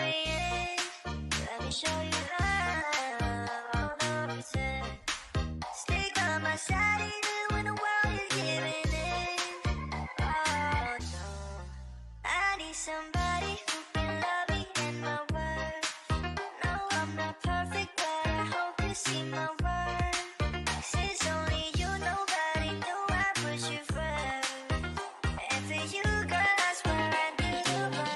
worrying. Let me show you love, all the pretend. Stay by my side even when the world is giving in. Oh no, I need somebody who can love me and my worth. No, I'm not perfect, but I hope you see my worth. Since only you, nobody knew I put you first. And for you, girl, I swear I do the work.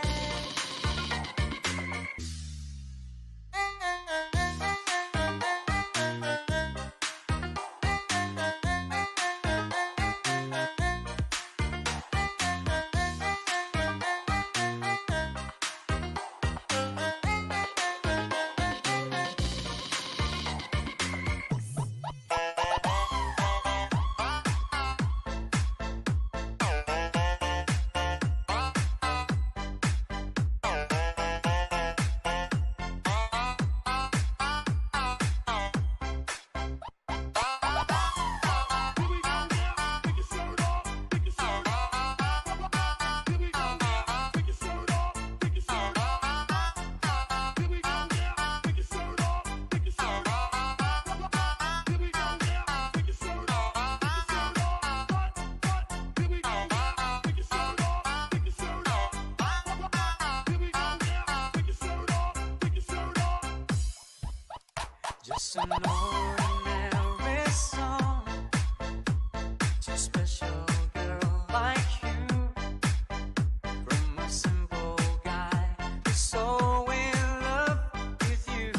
Just an ordinary song to a special girl like you. From a simple guy who's so in love with you.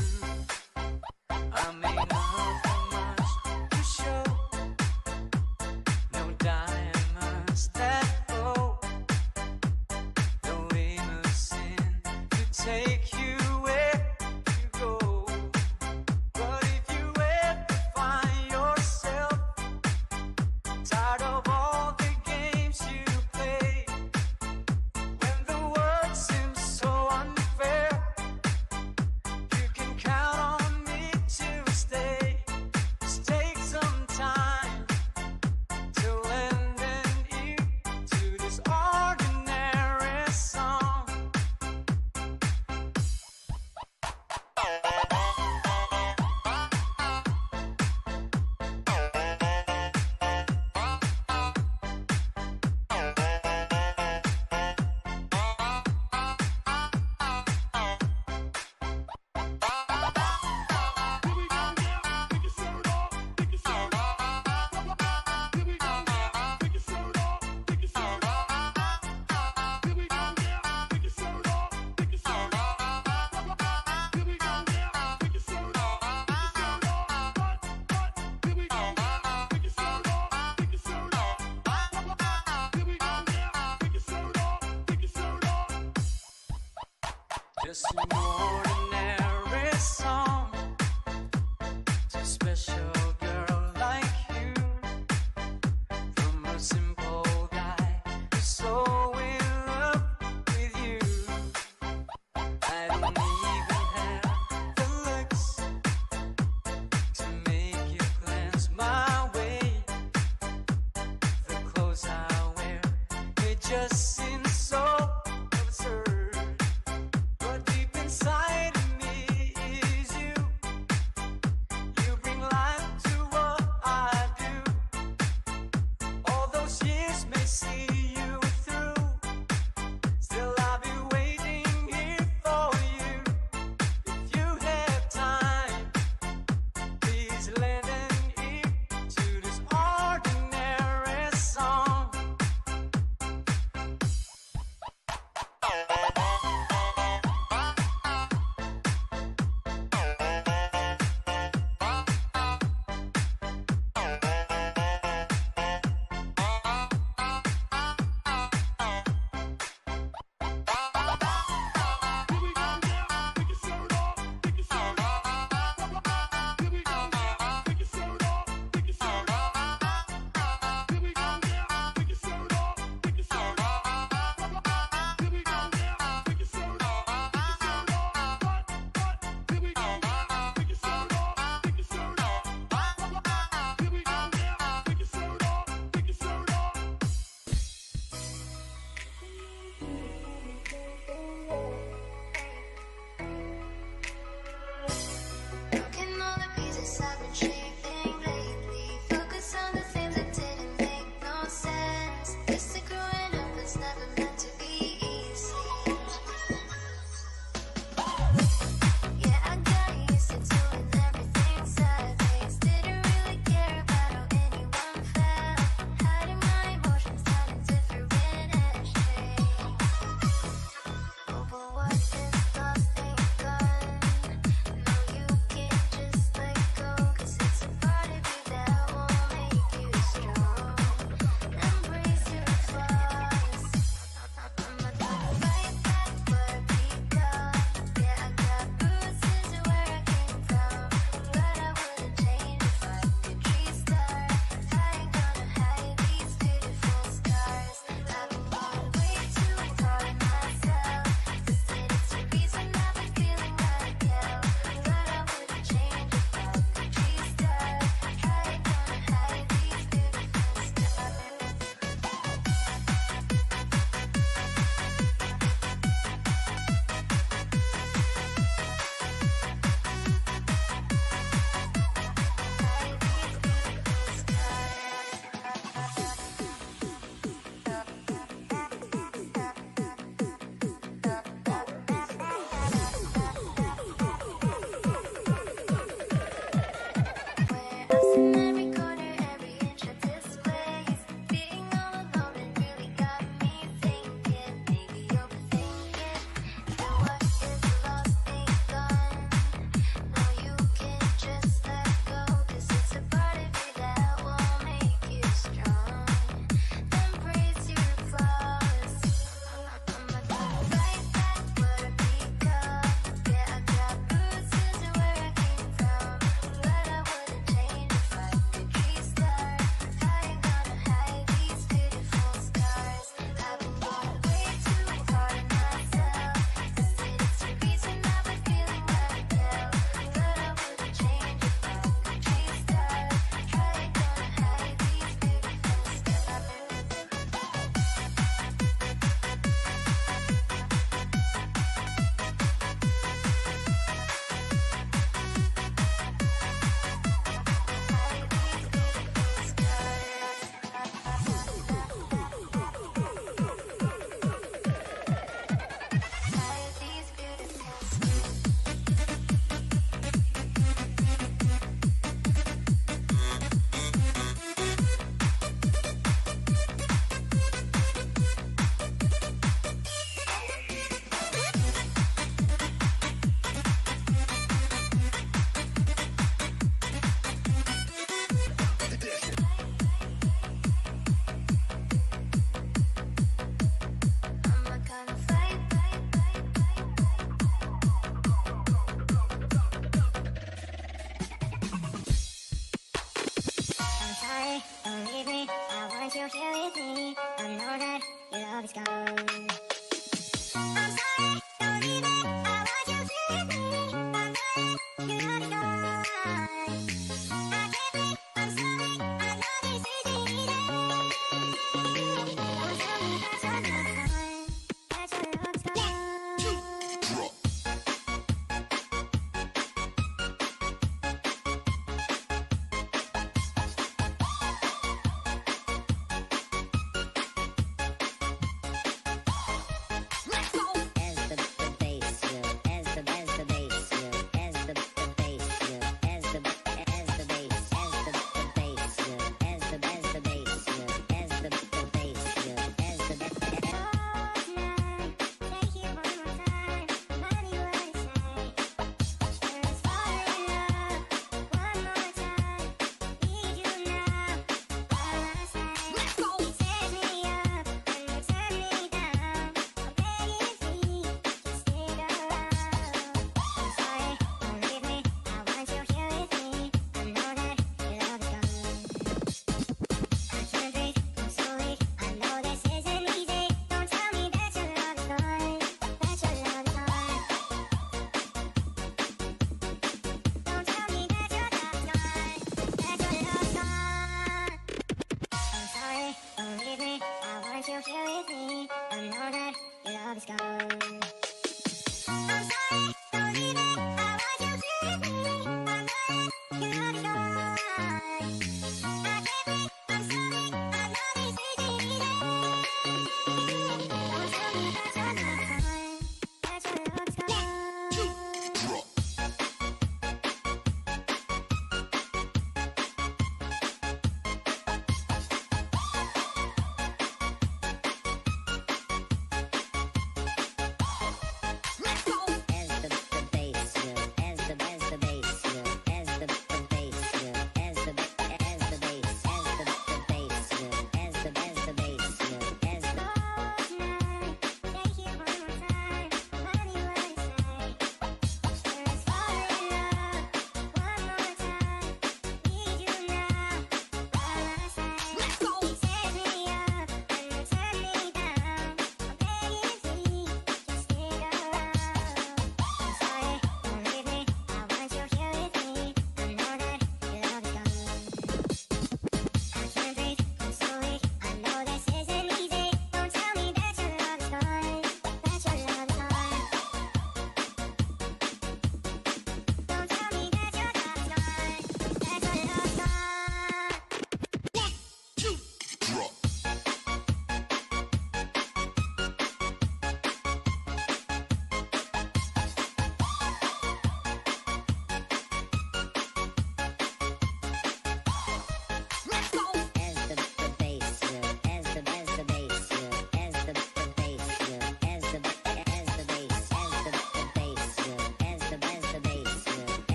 I may not have much to show, no diamonds that glow, no limousine to take you where you go. But if you ever find yourself tired of all the games you play, when the world seems so unfair, you can count on me to stay. Just take some time to lend an ear to this ordinary song. Just an ordinary song to a special girl like you. From a simple guy who's so in love with you. I don't even have the looks to make you glance my way. The clothes I wear, they just seem so absurd. But deep inside of me is you.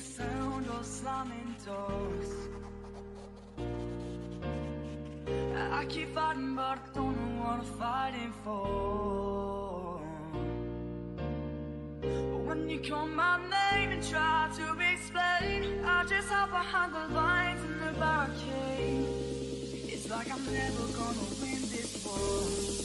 sound of slamming doors. I keep fighting, but I don't know what I'm fighting for. But when you call my name and try to explain, I just hide behind the lines in the barricade. It's like I'm never gonna win this war.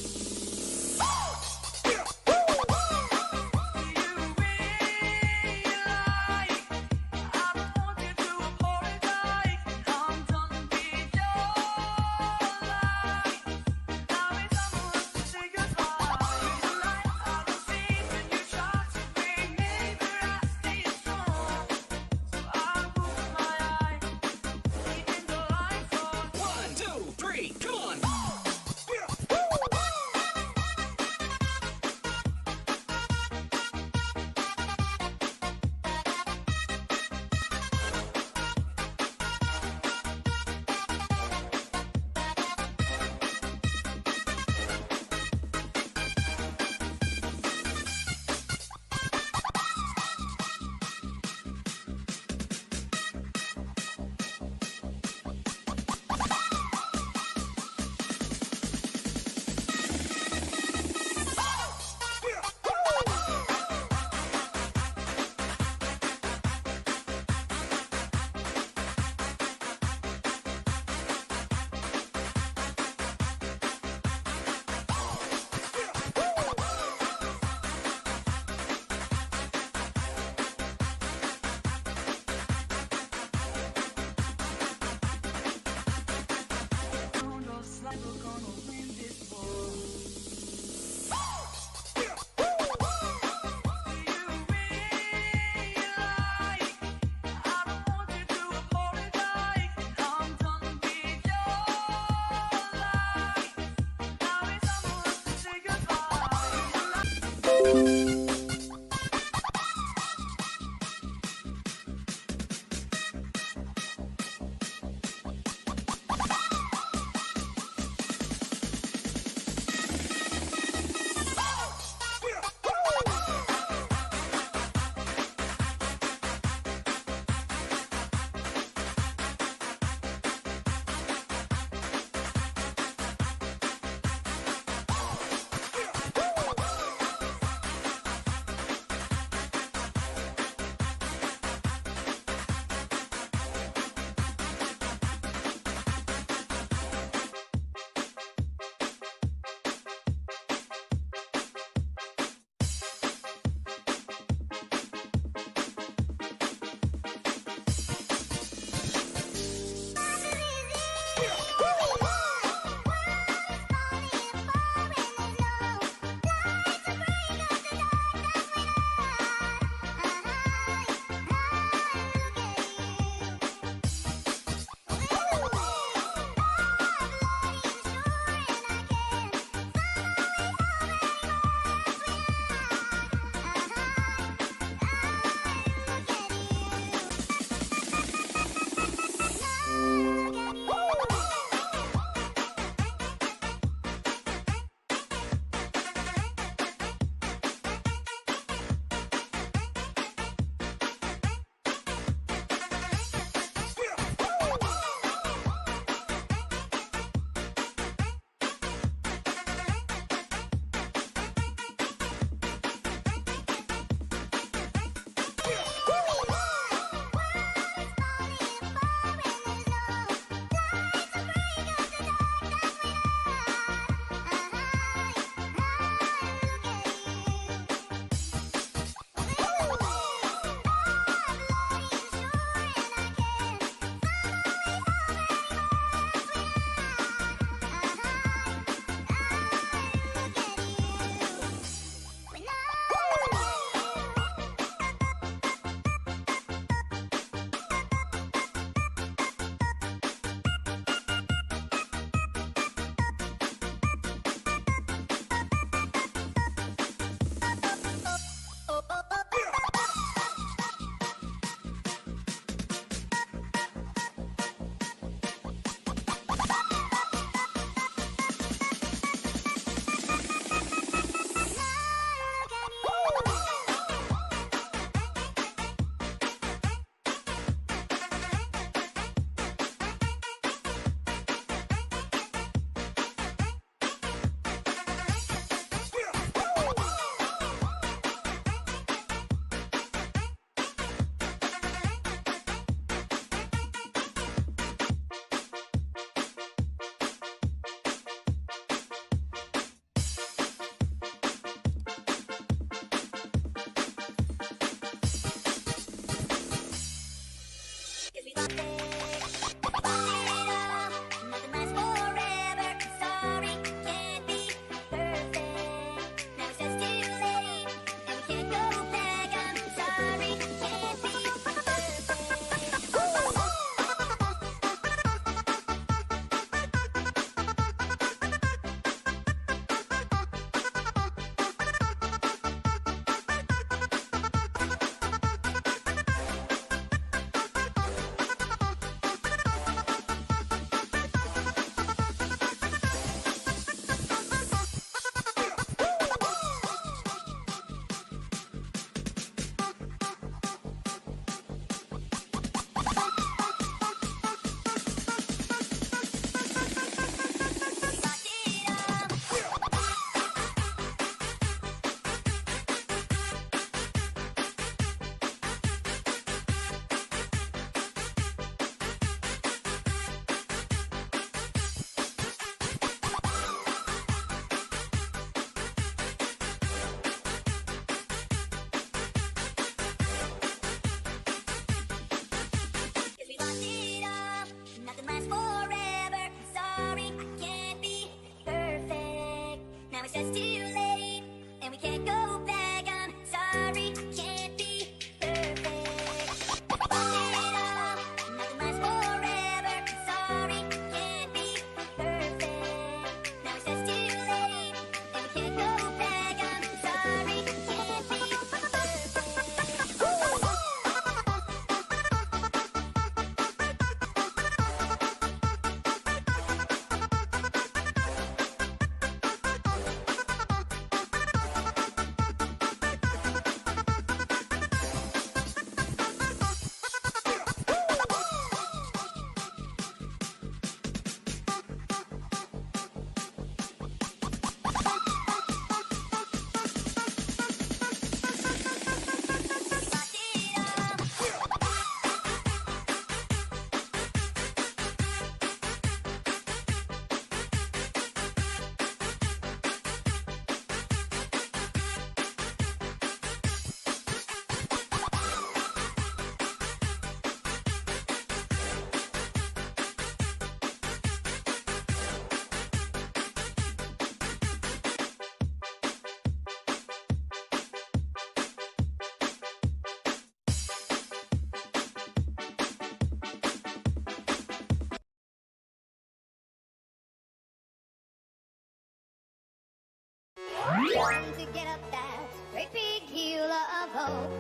Trying to get up that great big hill of hope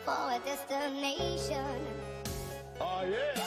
for a destination. Oh yeah.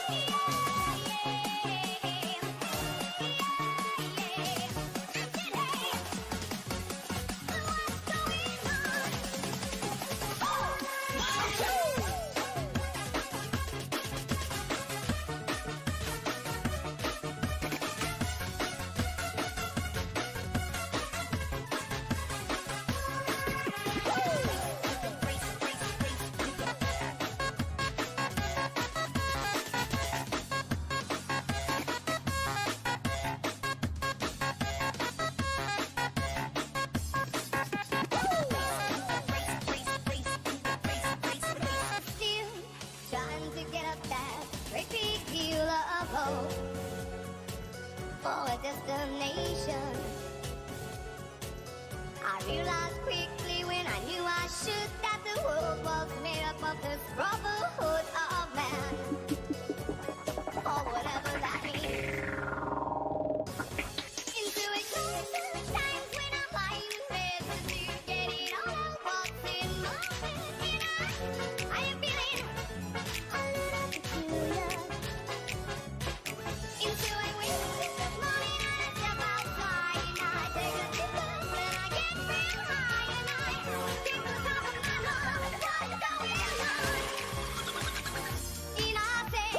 For a destination, I realized quickly when I knew I should that the world was made up of this brotherhood of man, or whatever that means. Into a times when I'm lying in bed to get it all out what's in my head. I am feeling a little peculiar. Into a winter morning and I step outside and I take a deep breath and I get real high and I think to the top of my lungs, what's going on? And I say,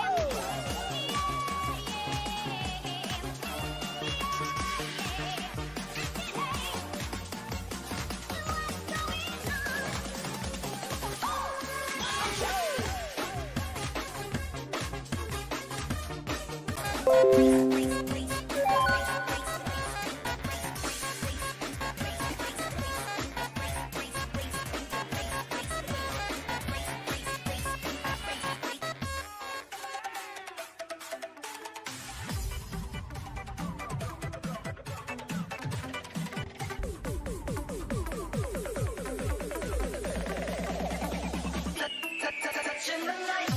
touching the light.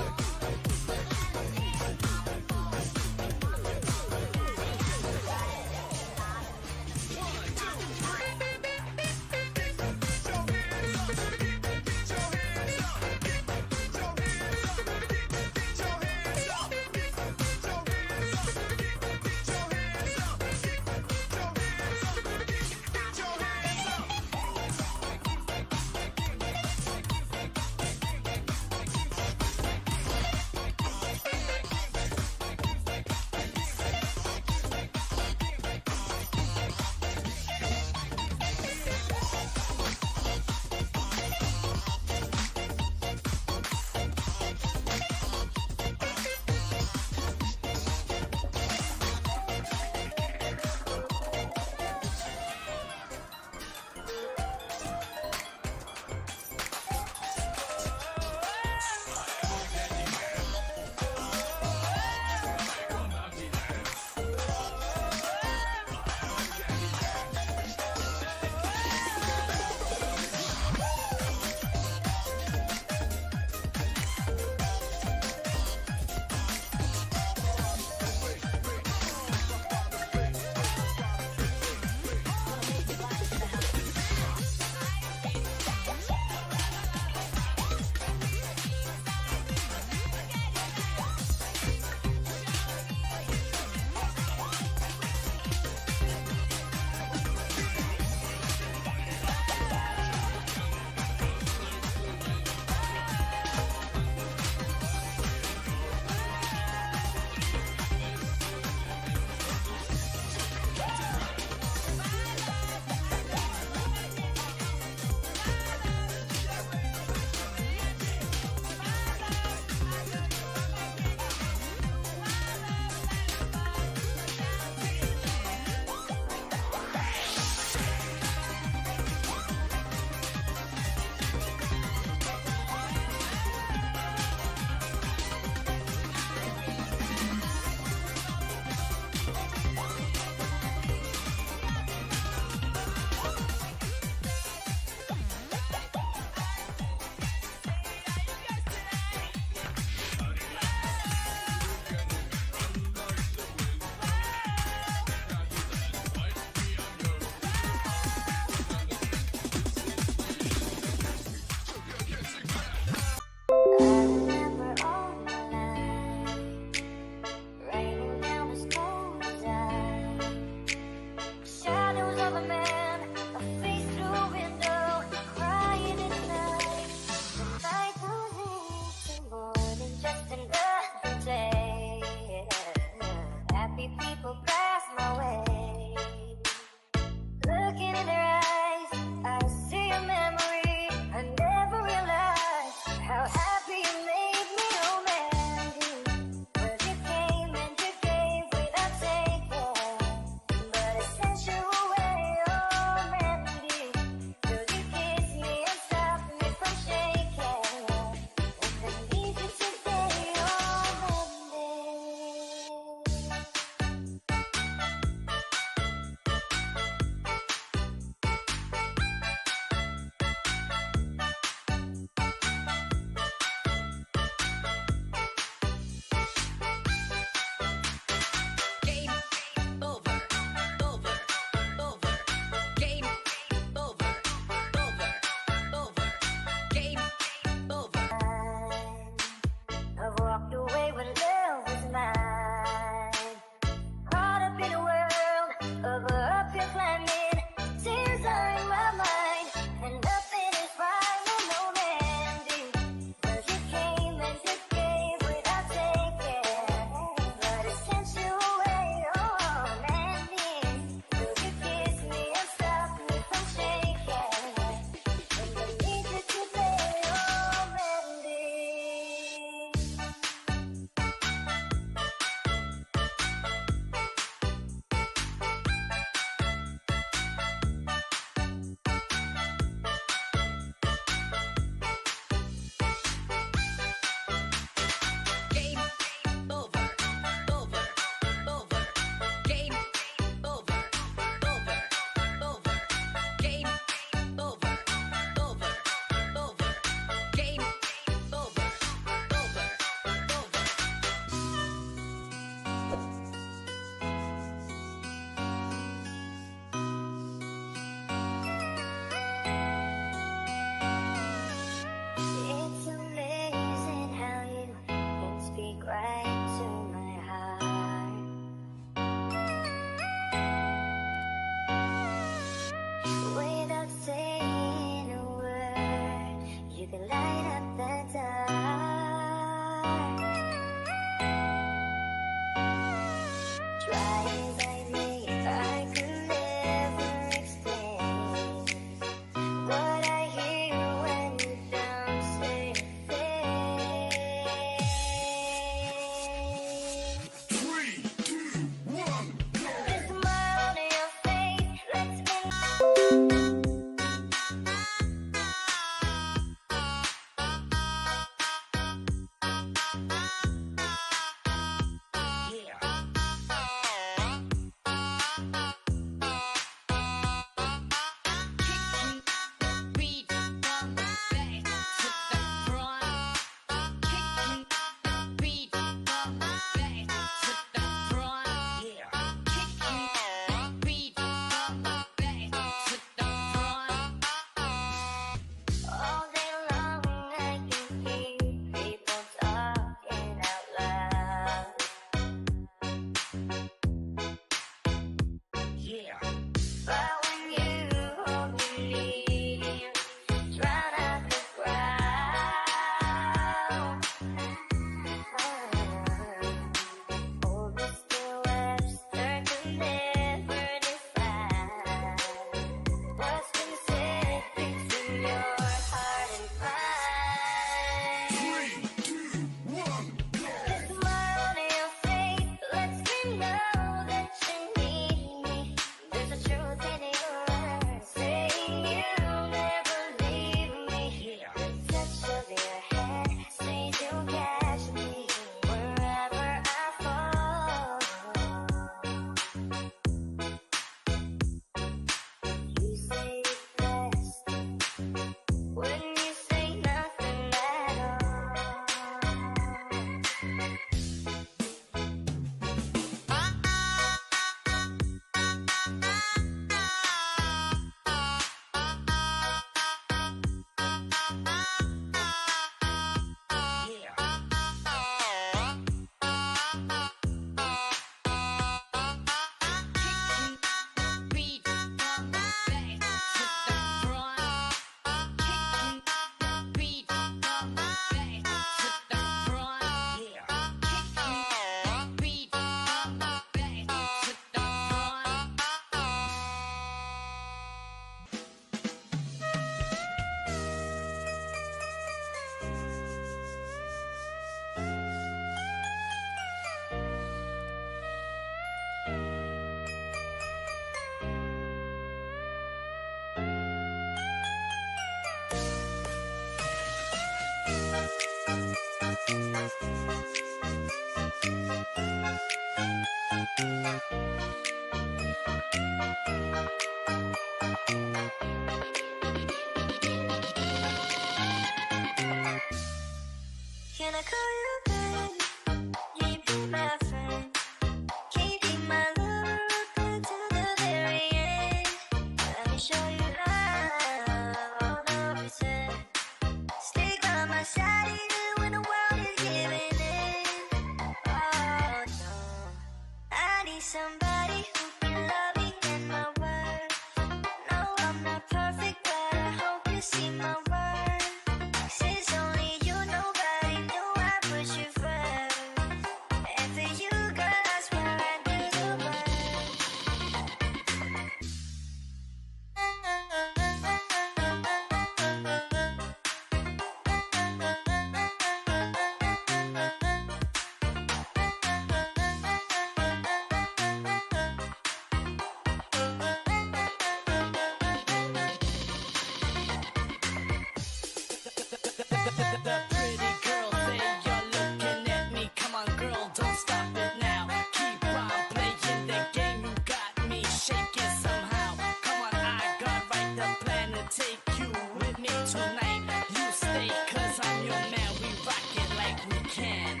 The pretty girl say you're looking at me. Come on, girl, don't stop it now. Keep on playing the game. You got me shaking somehow. Come on, I got right the plan to take you with me tonight. You stay, cause I'm your man. We rock it like we can.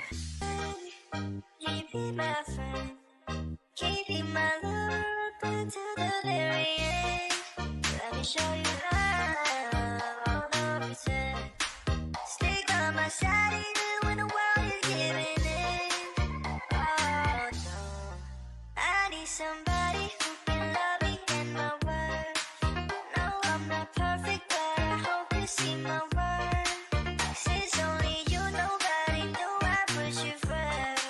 You be my friend, keep be my lover up until the very end. Let me show you love, all the pretend. Stay by my side even when the world is giving in. Oh no, I need somebody who can love me and my worth. No, I'm not perfect, but I hope you see my worth. Since only you, nobody knew I put you first.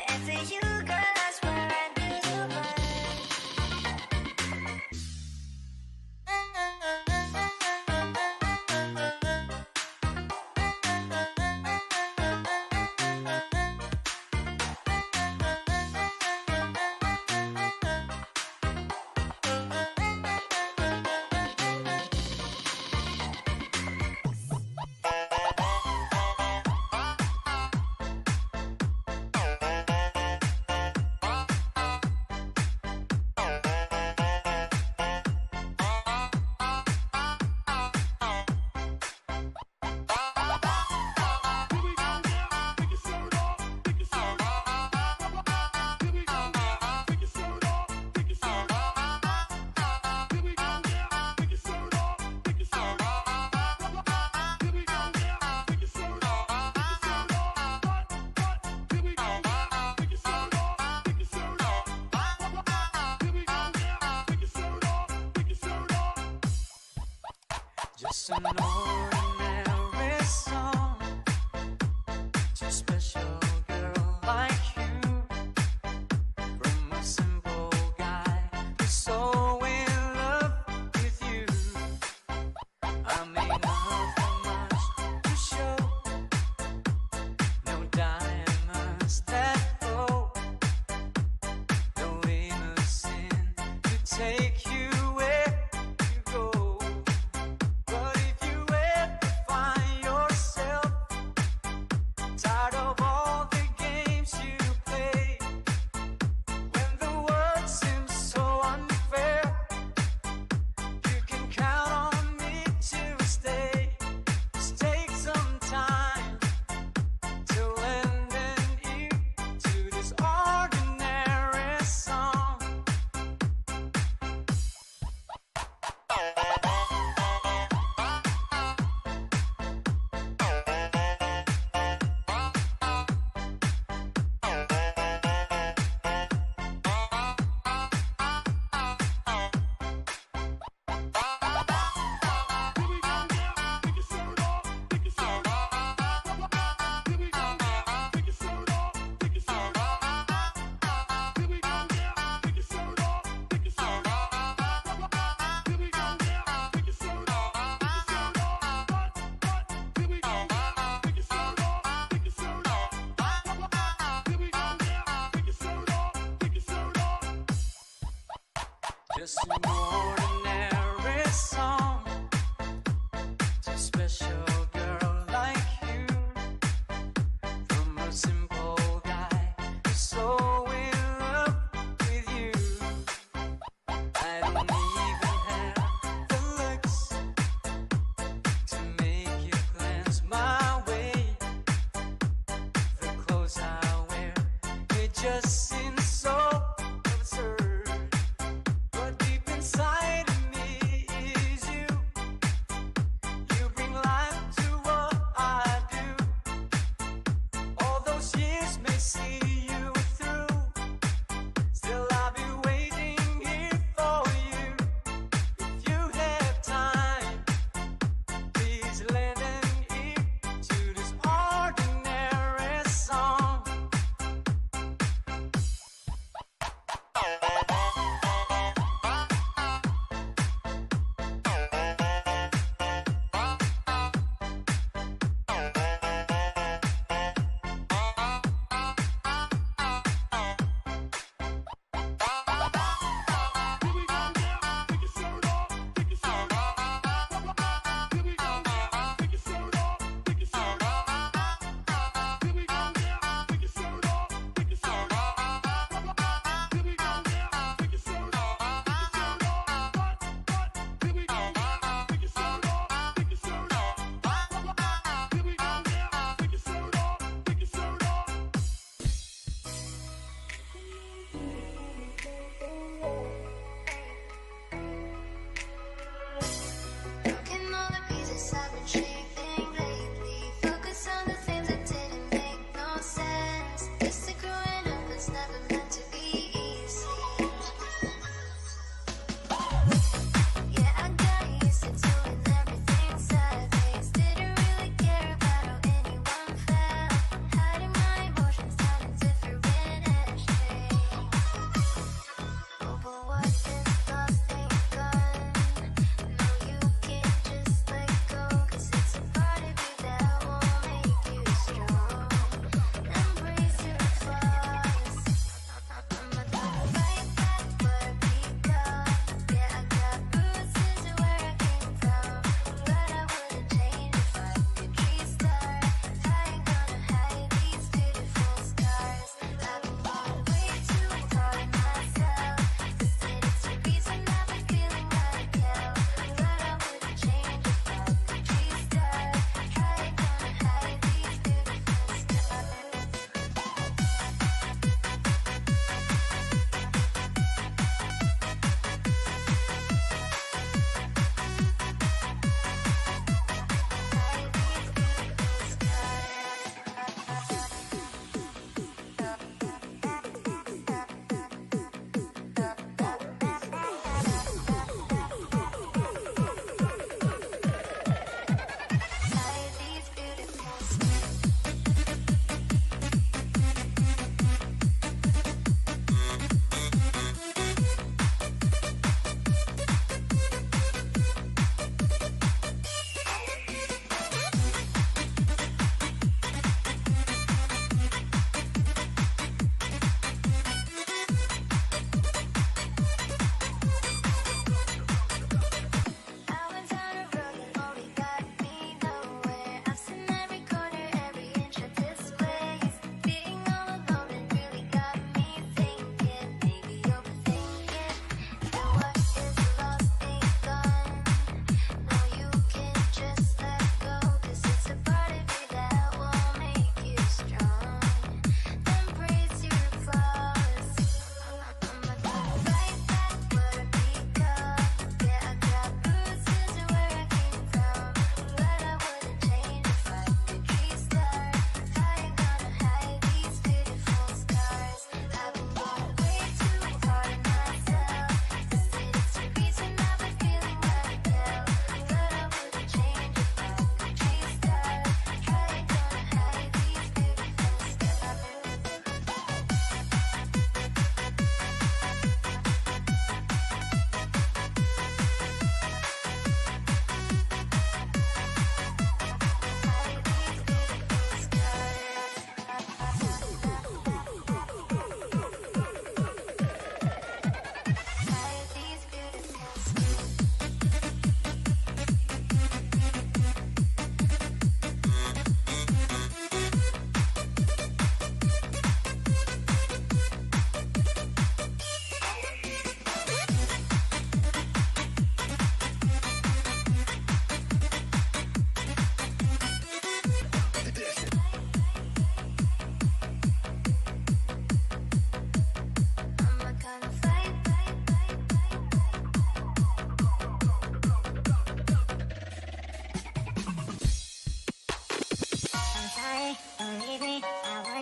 And for you, girl, I swear I do the Just an ordinary song to a special girl like you. From a simple guy who's so in love with you. I may not have much to show, no diamonds that glow, no limousine to take you where you go. But if you ever find yourself tired of all the games you play, when the world seems so unfair, you can count on me to stay. Just take some time to lend an ear to this ordinary song. Just an ordinary song to a special girl like you. From a simple guy who's so in love with you. I don't even have the looks to make you glance my way. The clothes I wear, they just seem so absurd. But deep inside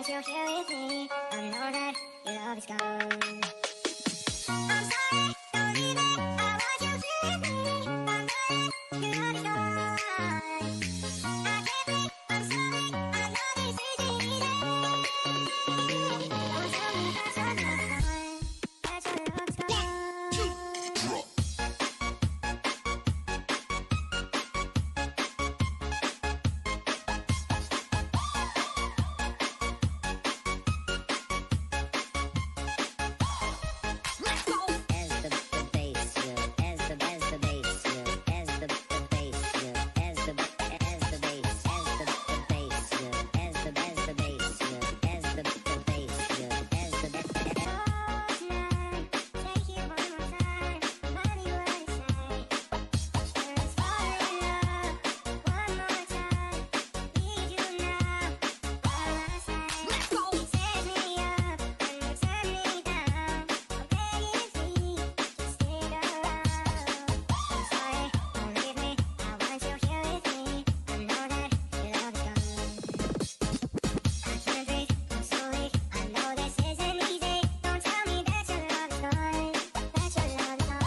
want you here with me. I know that your love is gone. I'm sorry, don't leave it. I want you here with me. I know that your love is gone. I can't breathe. I'm sorry. I know this isn't easy. Don't tell me that your love is gone. That your love is gone.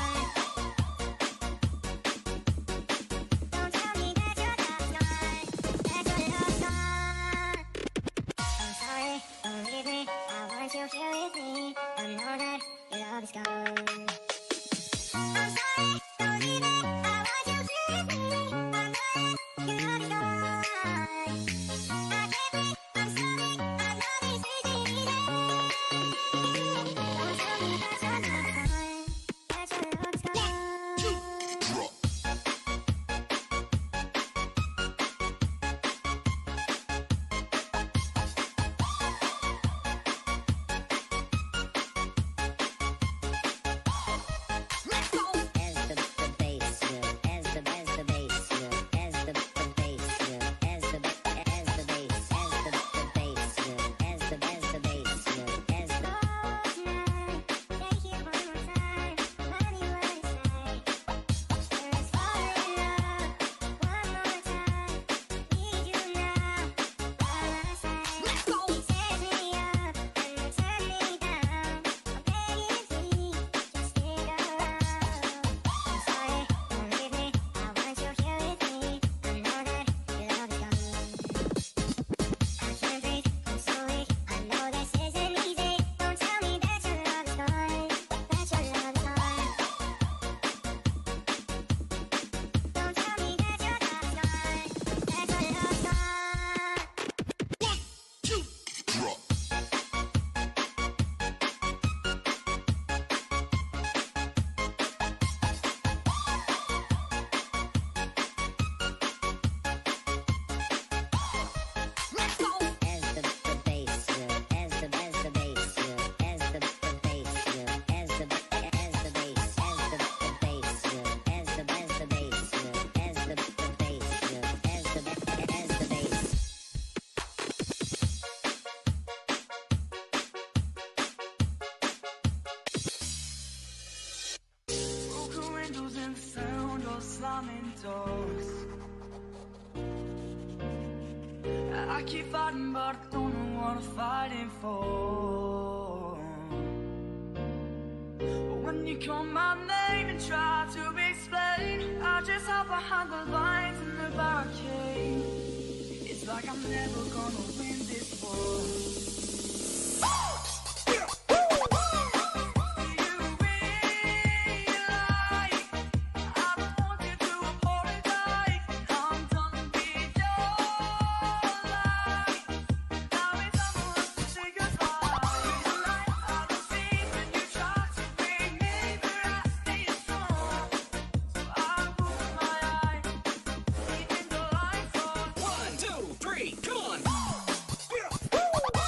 I keep fighting, but I don't know what I'm fighting for. But when you call my name and try to explain, I just hide behind the lines in the barricade. It's like I'm never gonna win this war. Come on!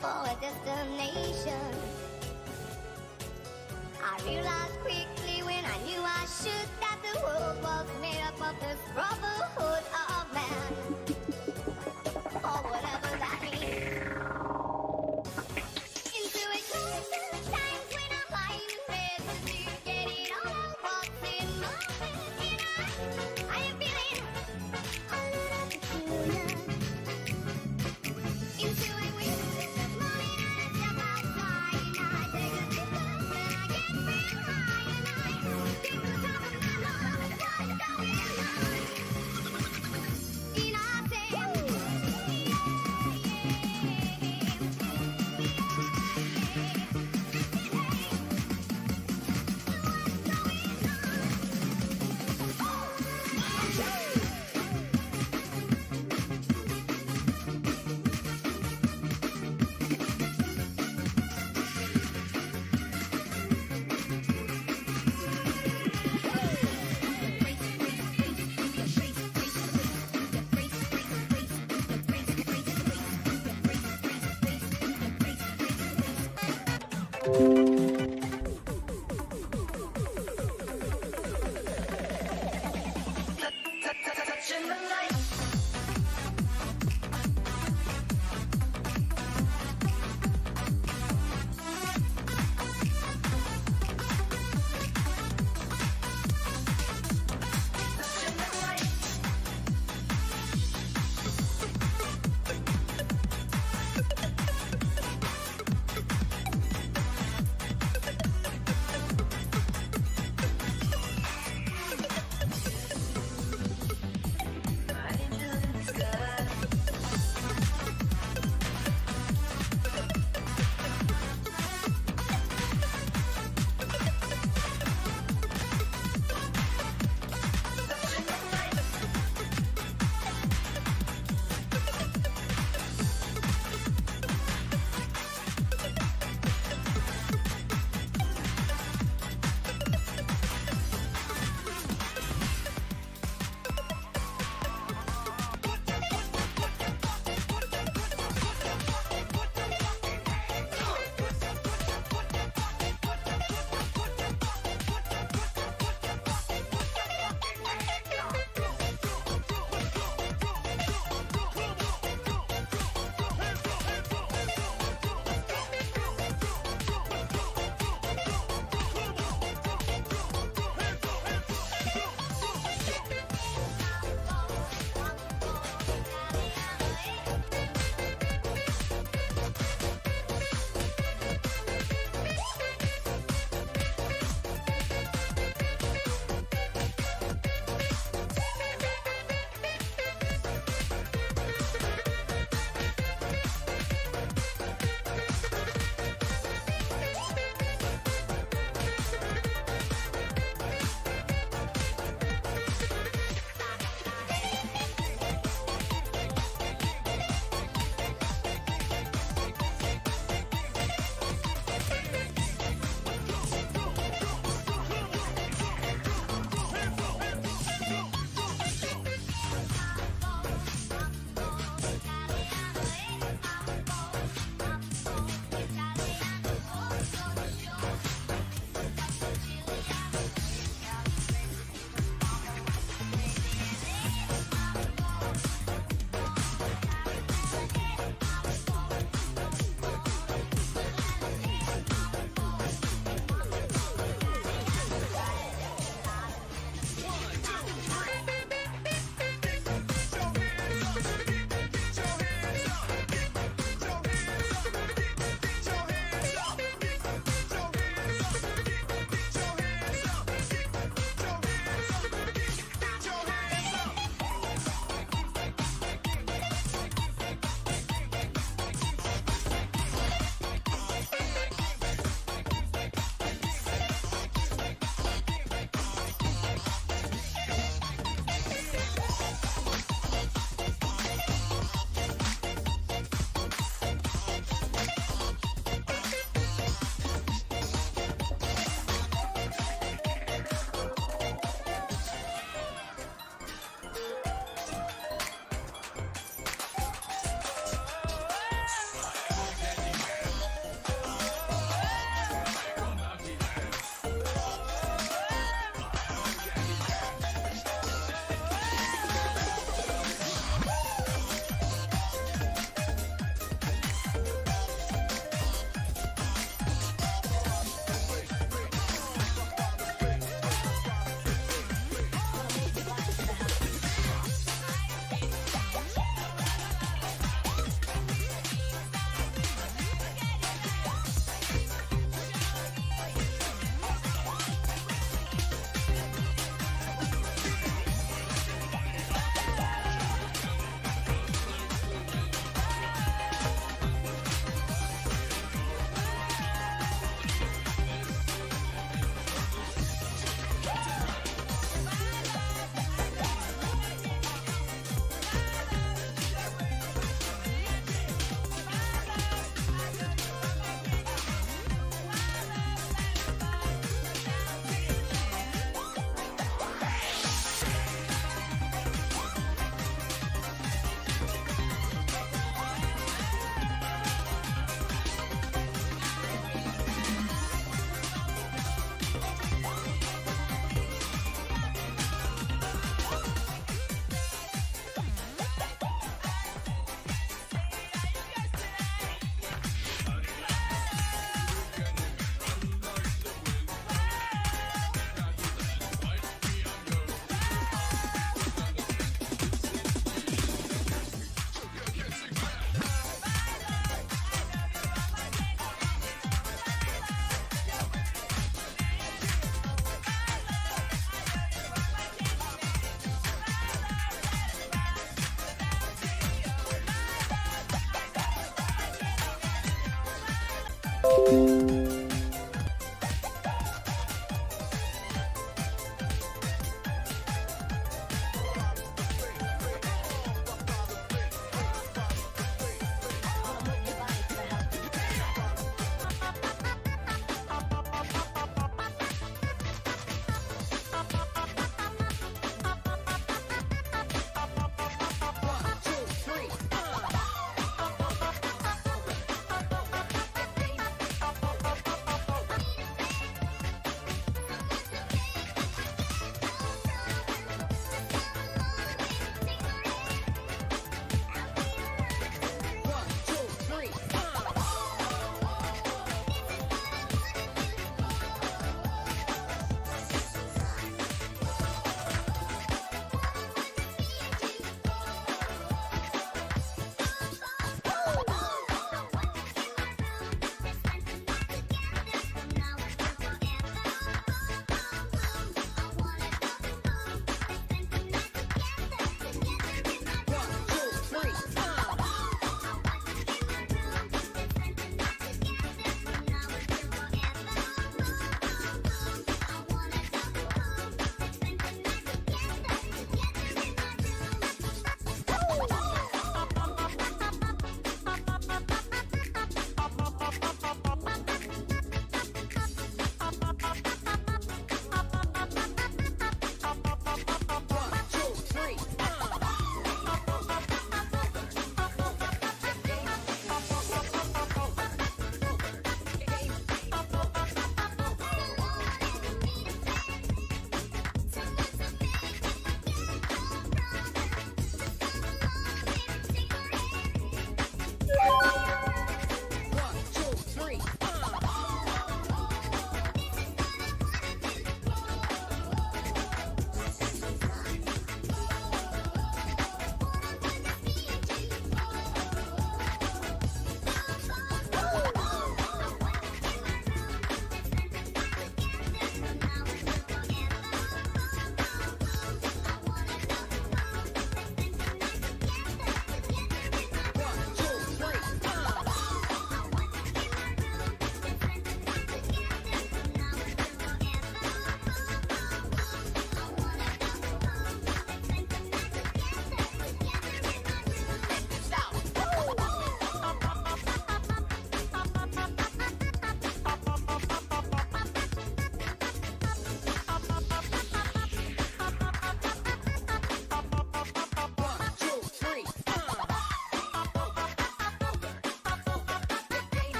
for a destination. I realized quickly when I knew I should that the world was made up of this brotherhood of man, or whatever that means. Into a closer times when I'm lying in bed to get it all out what's in my head. And I am feeling a little peculiar. Into a winter morning and I step outside and I take a deep breath and I get real high and I think to the top of my lungs, what's going on?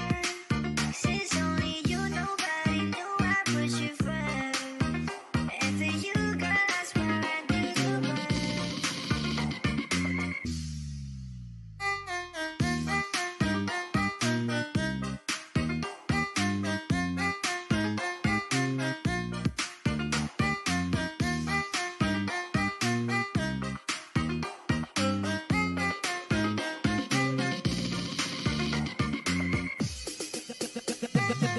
word. 'Cause it's only you, nobody knew I put you first. And for you, girl, I swear I'd do the world.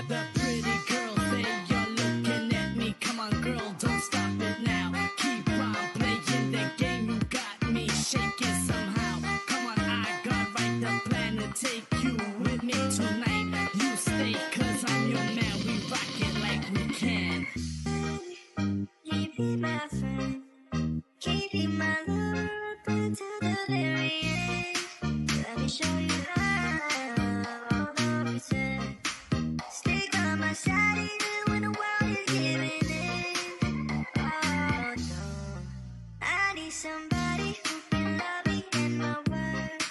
The pretty girl say you're looking at me. Come on, girl, don't stop it now. Keep on playing the game. You got me shaking somehow. Come on, I got right the plan to take you with me tonight. You stay, cause I'm your man. We rock it like we can. Keep be my friend. Keep be my lover up until the very end. Let me show you love, all the pretend. Stick by my side even when the world is giving in. Oh no, I need somebody who can love me and my worth.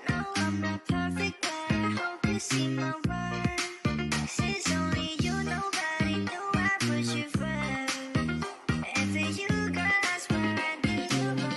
No, I'm not perfect, but I hope you see my worth. 'Cause it's only you, nobody knew I put you first. And for you, girl, I swear I'd do the world.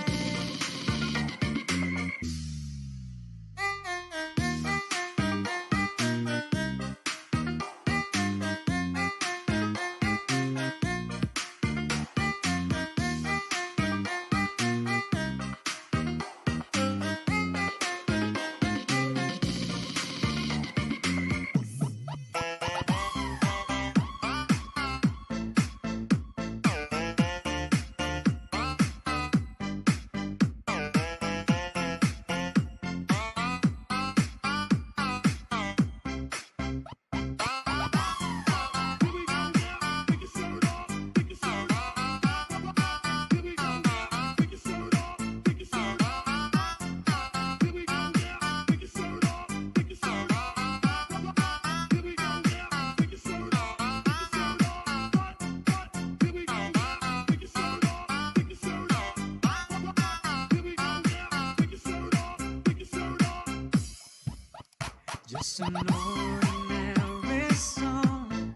Just an ordinary song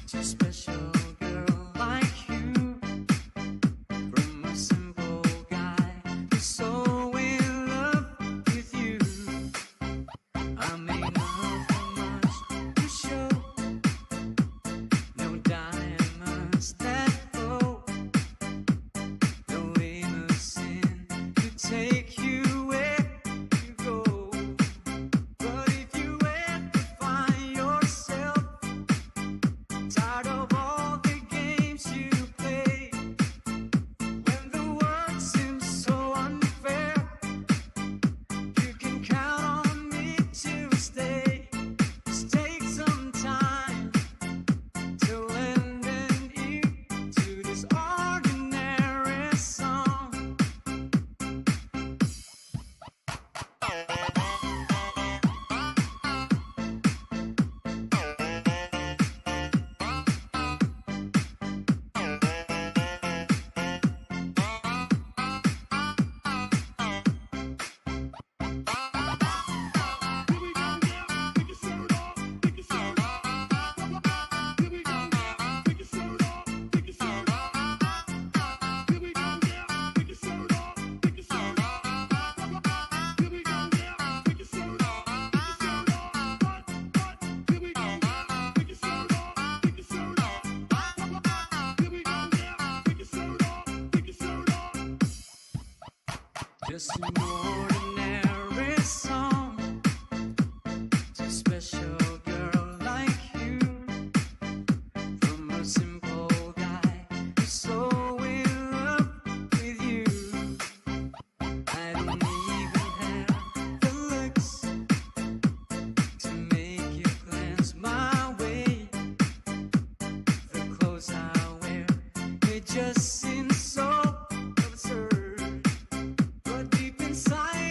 to a special girl like you, from a simple guy who's so in love with you. I may not have much to show, no diamonds that glow, no innocent to take you where you go. But if you ever find yourself tired of all the games you play, when the world seems so unfair, you can count on me to stay. Just take some time to lend an ear to this ordinary song. Just an ordinary song to a special girl like you, from a simple guy who's so in love with you. I don't even have the looks to make you glance my way. The clothes I wear, they just seem so absurd. But deep inside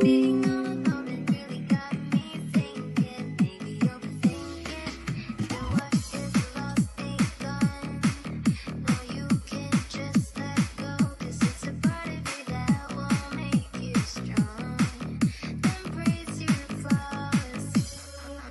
Being all alone, it really got me thinking. Maybe overthinking. The what is lost ain't gone. No, you can't just let go. 'Cause it's a part of you that will make you strong. Embrace your flaws.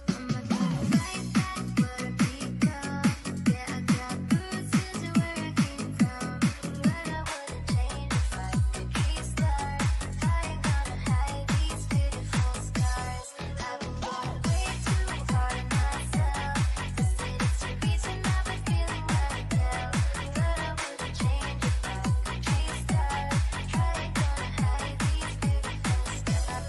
I'm not gonna fight back, but I pick up. Yeah, I got bruises where I came from, but I wouldn't change if I could restart. I ain't gonna hide these beautiful scars. I've been going way too hard on myself. I said it's the reason I've been feeling like hell, but I wouldn't change if I could restart. I ain't gonna hide these beautiful scars.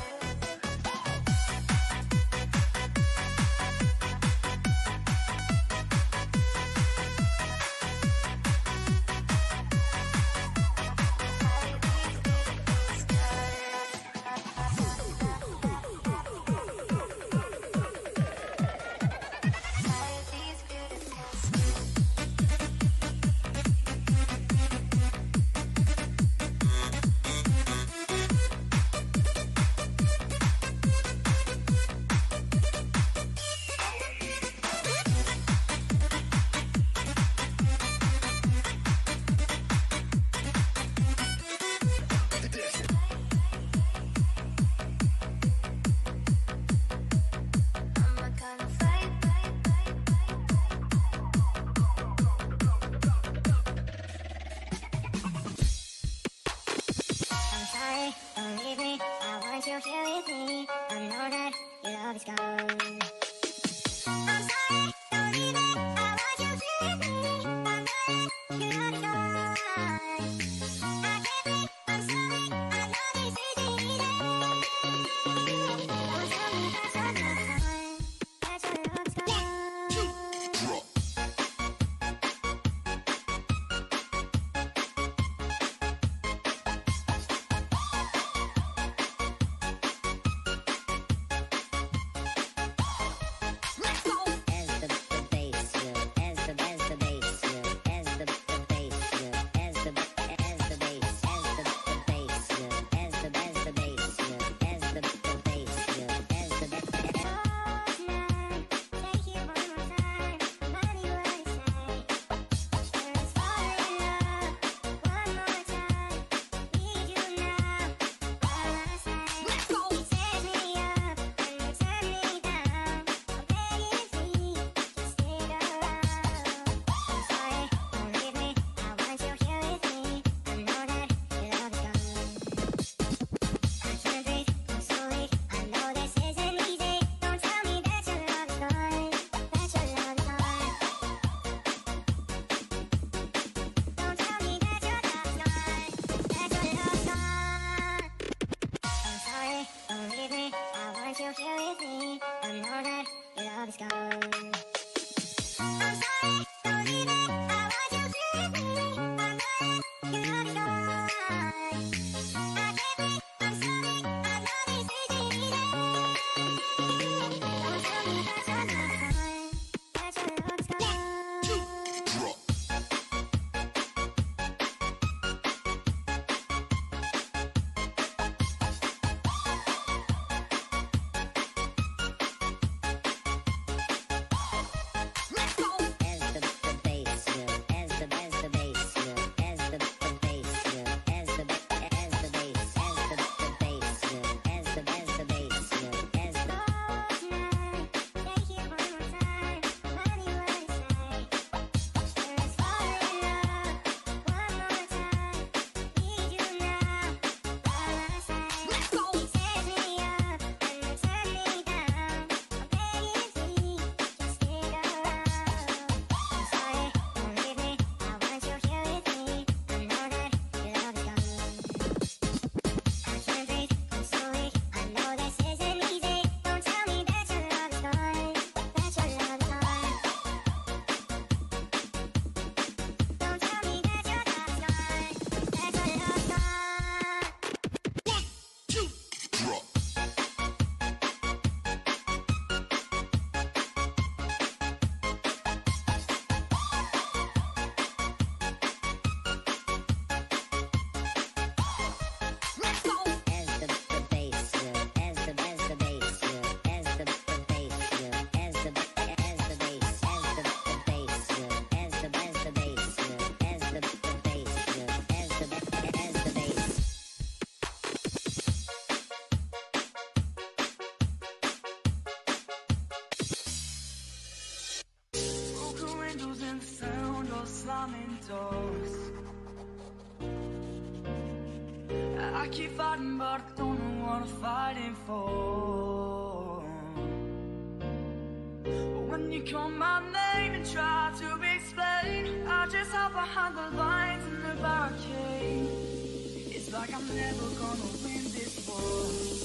I'm not gonna fight. I'm sorry, don't leave me. I want you here with me. I know that your love is gone. I'm sorry, don't leave me. I want you here with me. I know that your love is gone. I can't be. I'm sorry. I know this isn't easy. Don't tell me that's your love. That's your love's gone. Let's go. doors. I keep fighting, but I don't know what I'm fighting for. But when you call my name and try to explain, I just hide behind the lines in the barricade. It's like I'm never gonna win this war.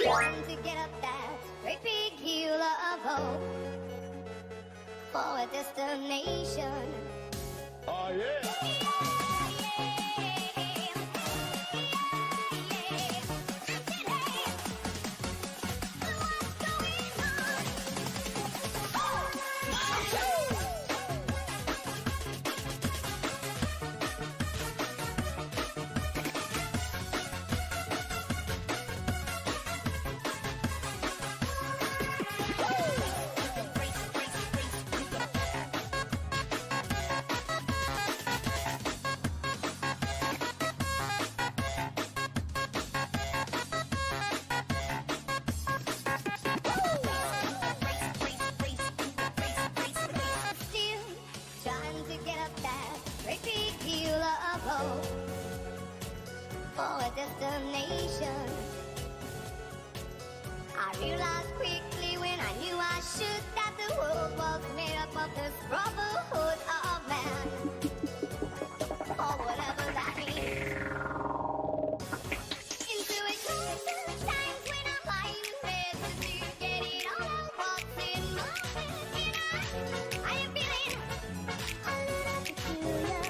Trying to get up that great big hill of hope for a destination. Oh yeah. For a destination, I realized quickly when I knew I should that the world was made up of this brotherhood of man, or whatever that means. Intuition times when I'm lying there to get it all out what's in my head, and I am feeling a little peculiar.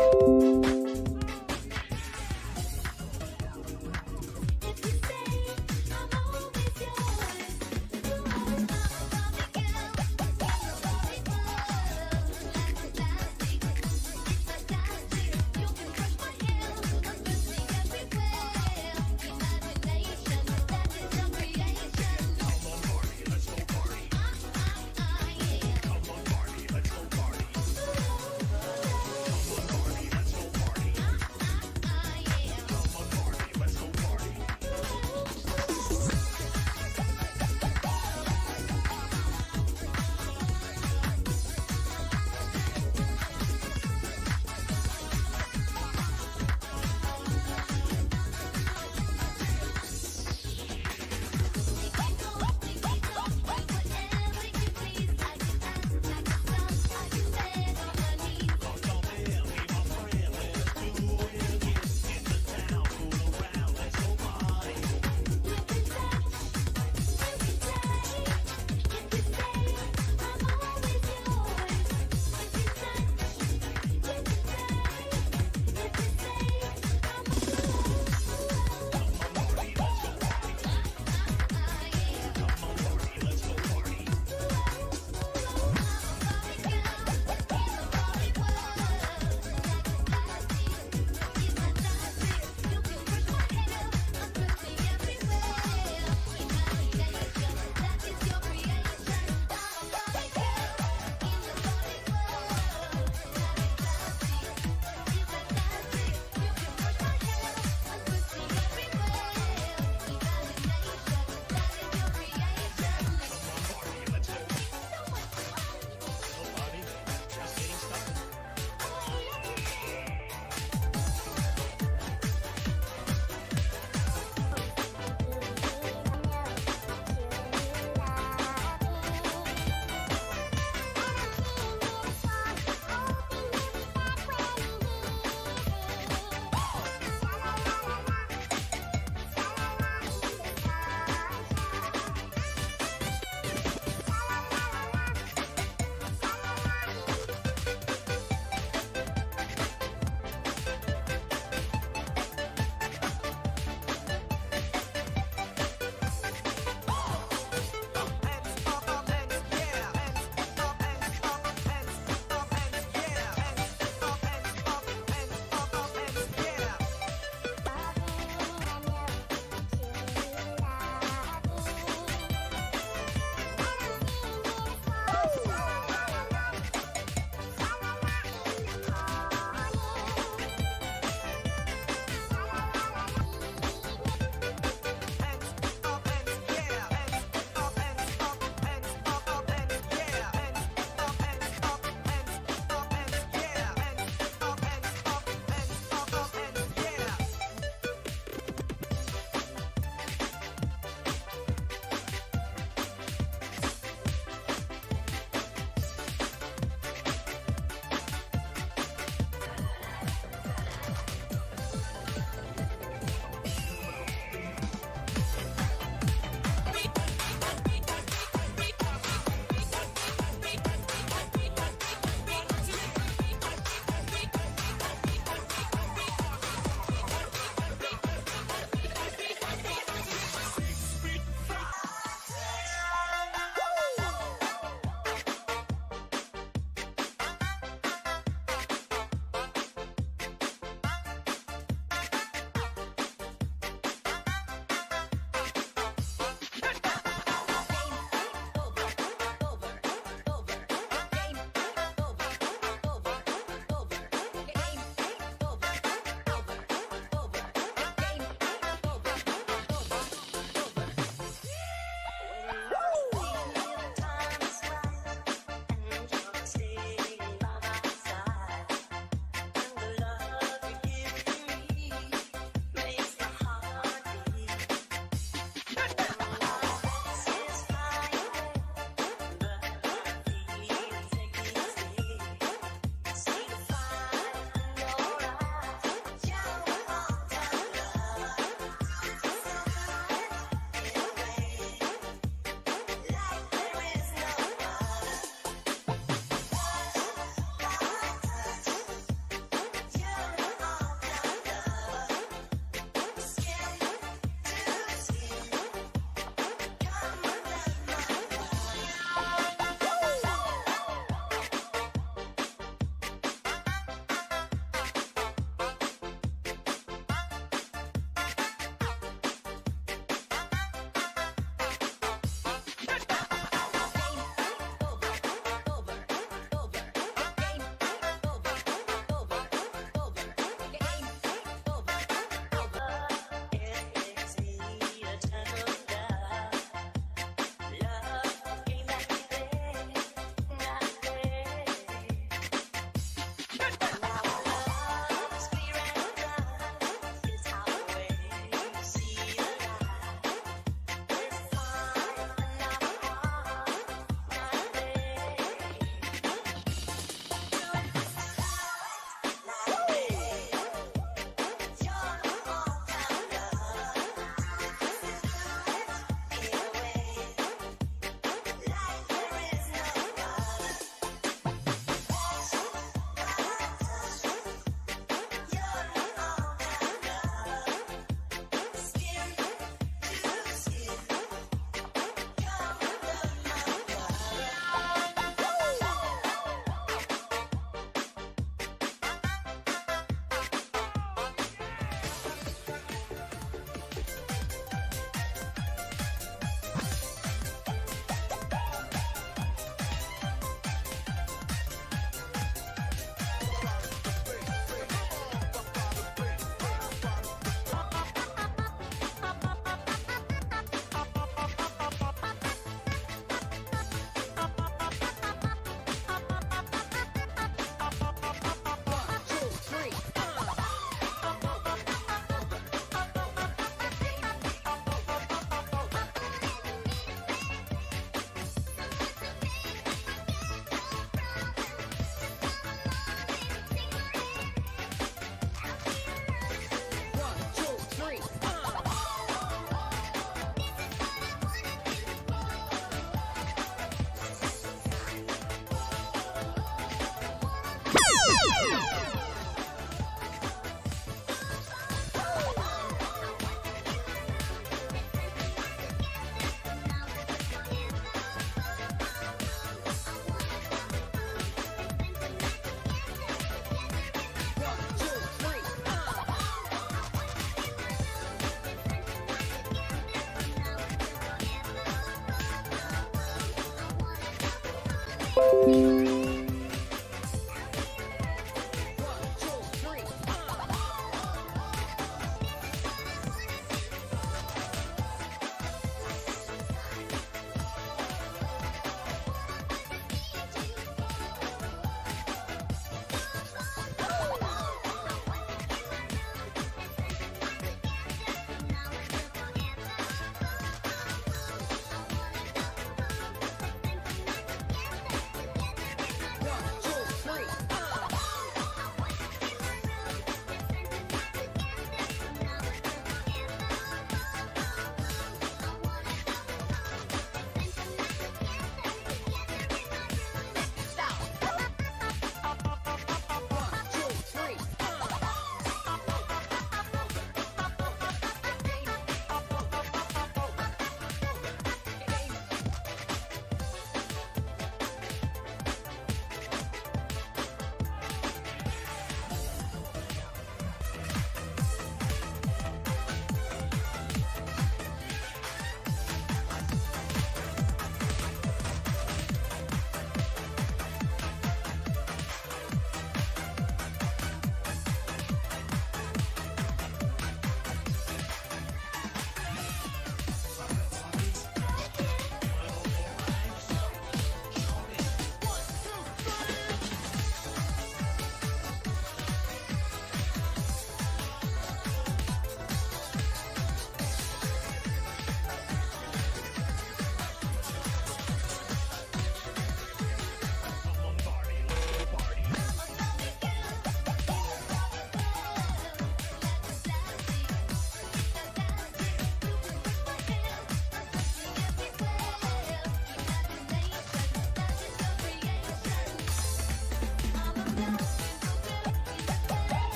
Imagination, that is your creation.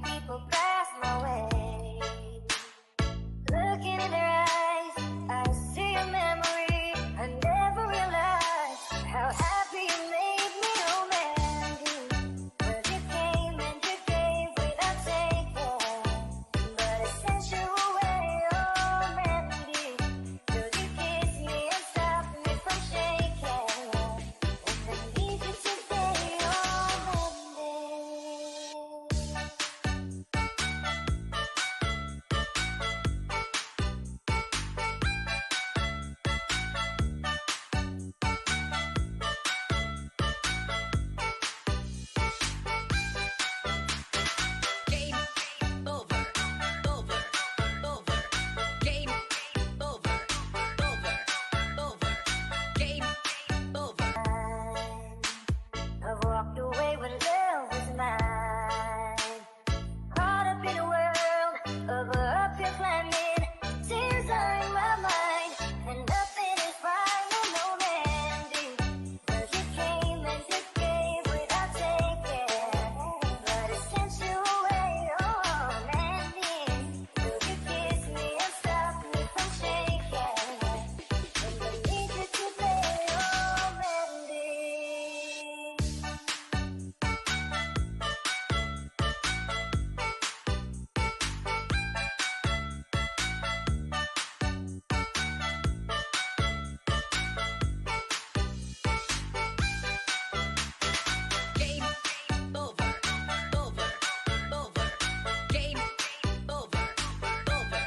people pass my way. Looking in their eyes, I see a memory. I never realized how happy you made me, oh Mandy. But you came and you gave without taking, but I sent you away, oh Mandy. Could you kiss me and stop me from shaking? And I need you today, oh Mandy. Game over, over, over. Game over, over, over. Game over. I've walked away when love was mine. Caught up in a world of uphill climbing. Tears are in my mind, and nothing is fine, no Mandy. But you came and you gave without taking, but I sent you away, oh Mandy. Could you kiss me and stop me from shaking? And I need you today, oh Mandy. Game over, over, over. Game over, over,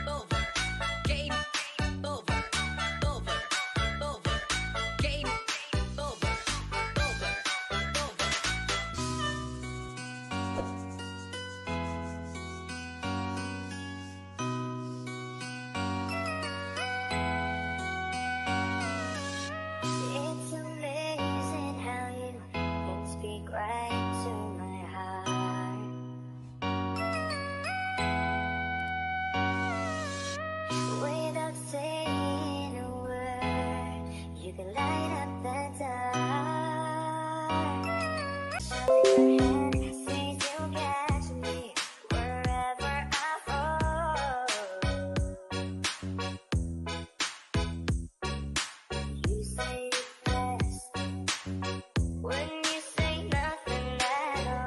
over. Game over, over, over. Game over, over, over. It's amazing how you can speak right to my heart. Without saying a word, you can light up the dark. Your hand says you'll catch me wherever I fall. You say it best when you say nothing at all.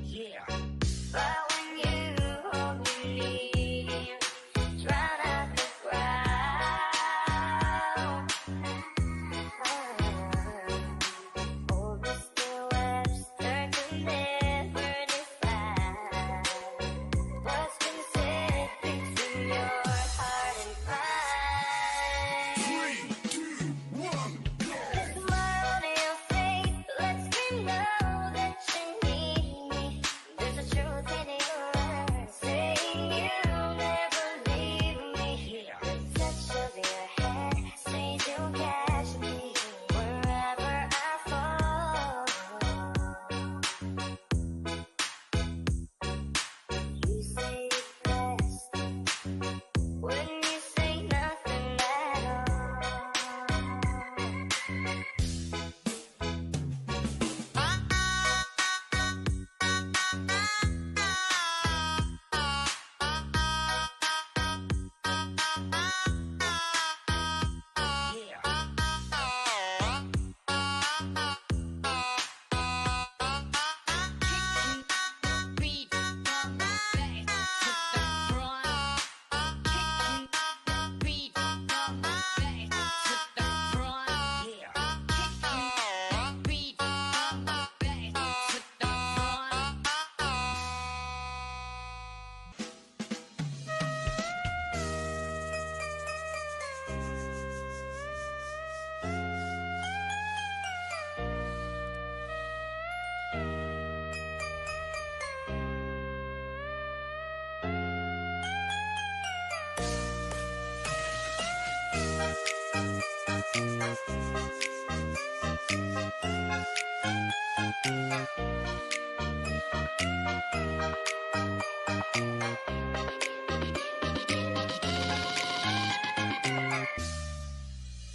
Yeah. But when you hold me near, drown out the crowd. Oh, Mr. Webster can never define what's been said between your heart and mine. 3, 2, 1, go! The smile on your face lets me know that you need me. There's a truth in your eyes saying you'll never leave me. The touch of your hand says you'll catch me wherever I fall. You say it best when you say nothing at all.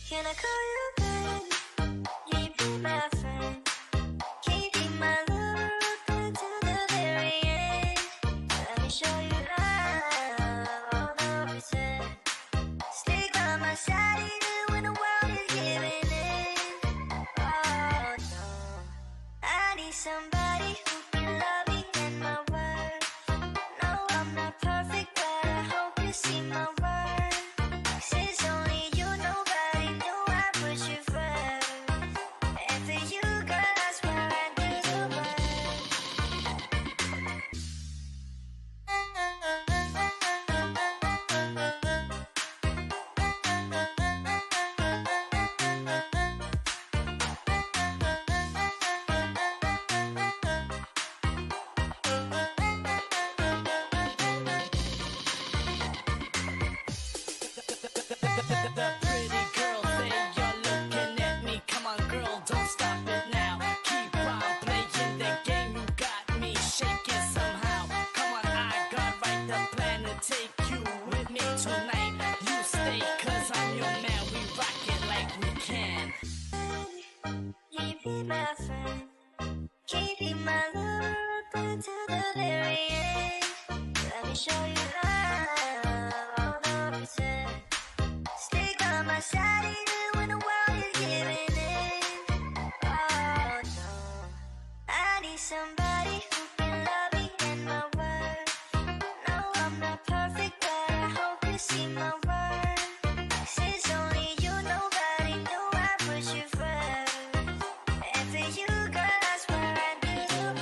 Can I call you back? You be my friend. Can you be my lover up until the very end? Let me show you love, all the pretend. Stay by my side even when the world is giving in. Oh no, I need somebody who can love me and my worth. No, I'm not perfect, but I hope you see my worth. 'Cause it's only you, nobody knew I put you first. And for you, girl, I swear I do the The pretty girl say you're looking at me. Come on, girl, don't stop it now. Keep on playing the game. You got me shaking somehow. Come on, I got right the plan to take you with me tonight. You stay, 'cause I'm your man. We rock it like we can. Can you be my friend? Can you be my lover up until the very end? Let me show you love, all the pretend. Stay by my side even when the world is giving in. Oh no, I need somebody who can love me and my worth. No, I'm not perfect, but I hope you see my worth. 'Cause it's only you, nobody knew I put you first. And for you, girl, I swear I do the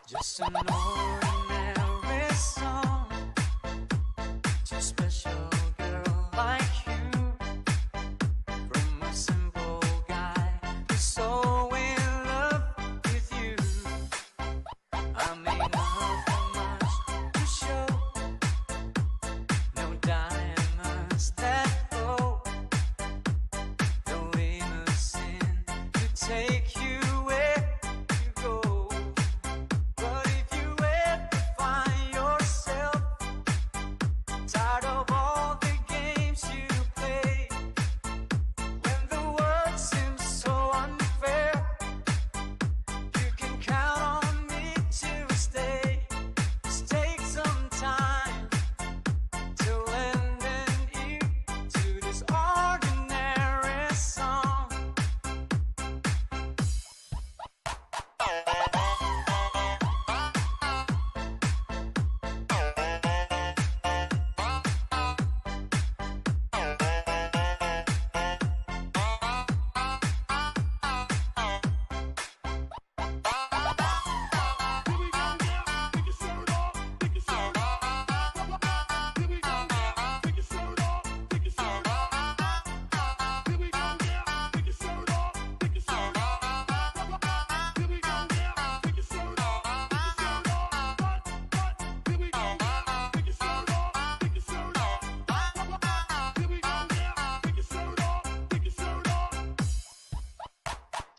Just an ordinary song to a special girl like you. From a simple guy who's so in love with you. I may not have much to show, no diamonds that glow, no limousine to take you where you go. But if you ever find yourself tired of all the games you play, when the world seems so unfair, you can count on me to stay. Just take some time to lend an ear to this ordinary song.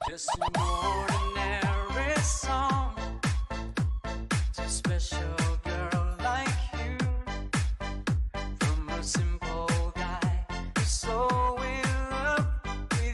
Just an ordinary song to a special girl like you. From a simple guy who's so in love with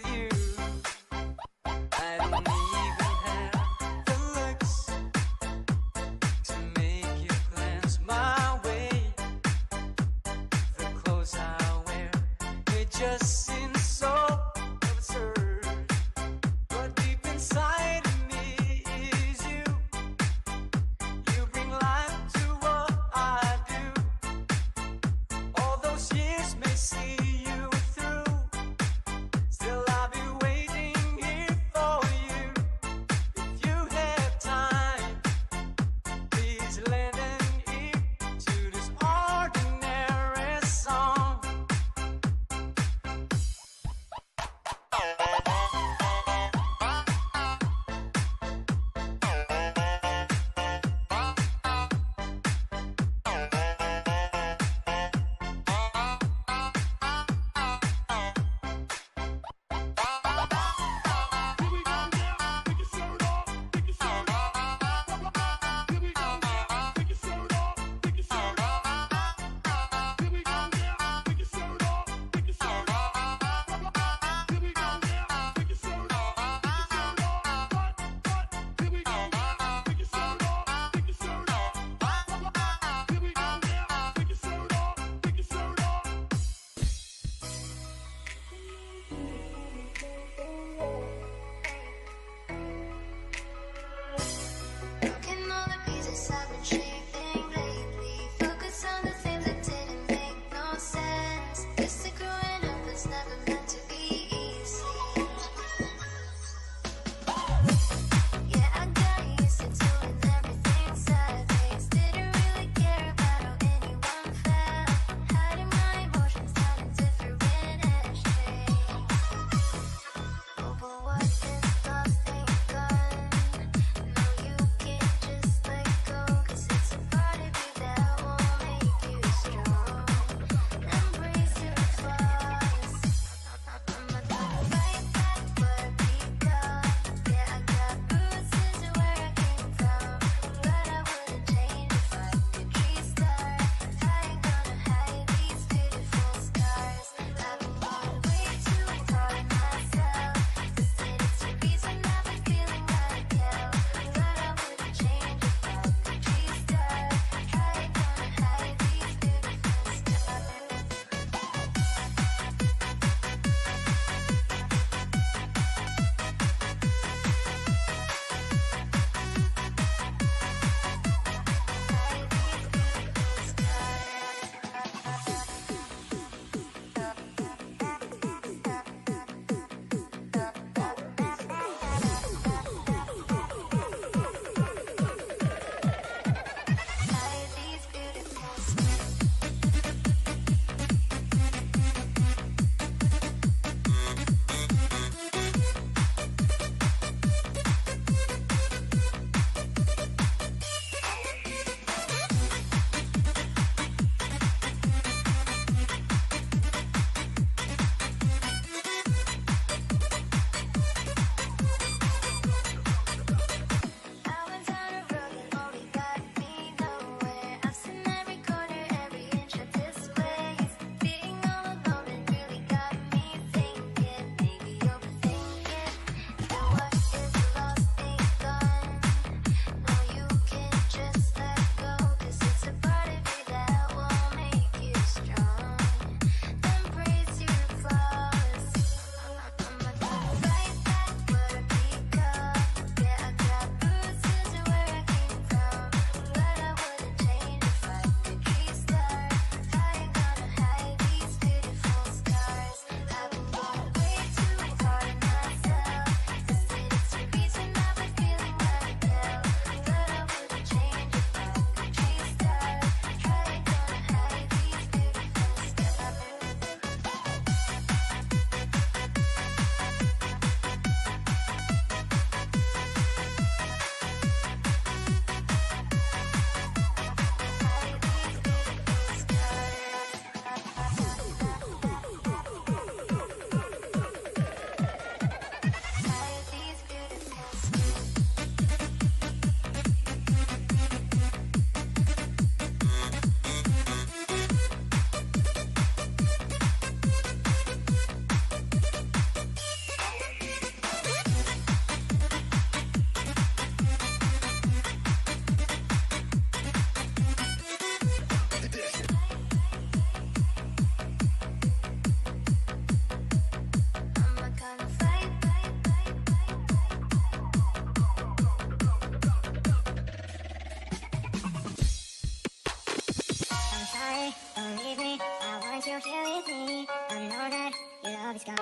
you're here with me. I know that your love is gone.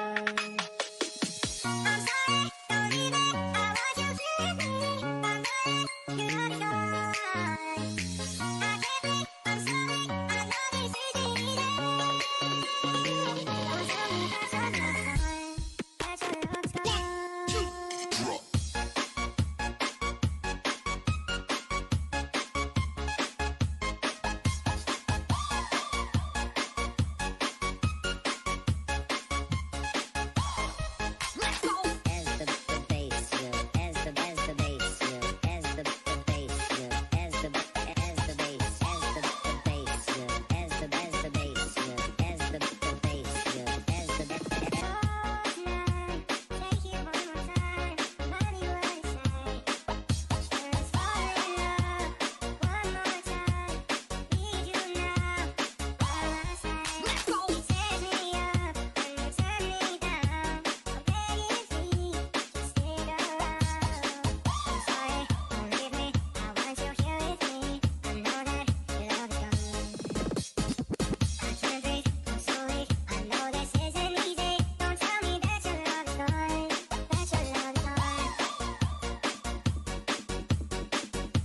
I'm sorry, don't leave it. I want you here with me. I know that your love is gone. I can't breathe. I'm sorry. I know this isn't easy. Don't tell me that your love is gone.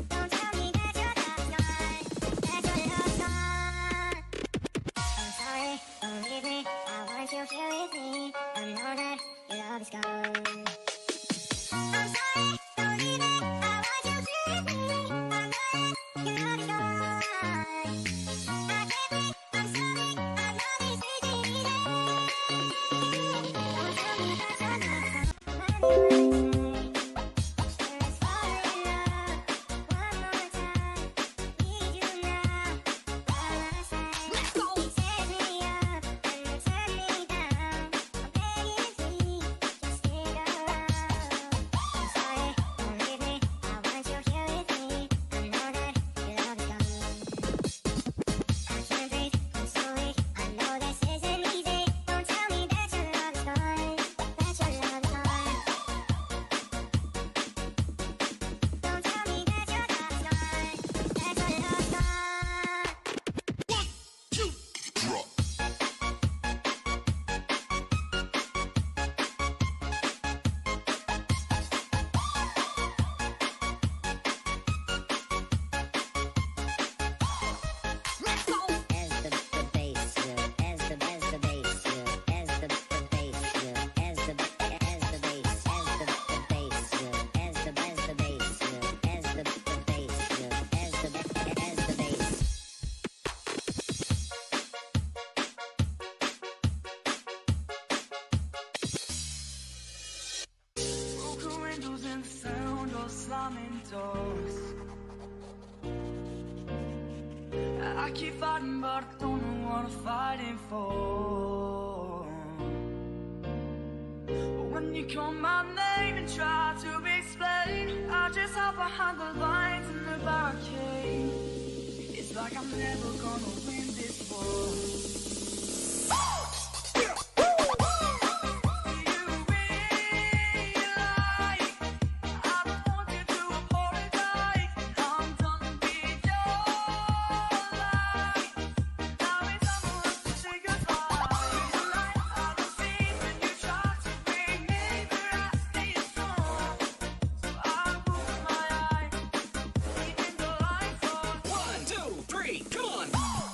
That your love is gone. slamming doors. I keep fighting, but I don't know what I'm fighting for. But when you call my name and try to explain, I just hide behind the lines in the barricade. It's like I'm never gonna win this war. One, two, three, come on!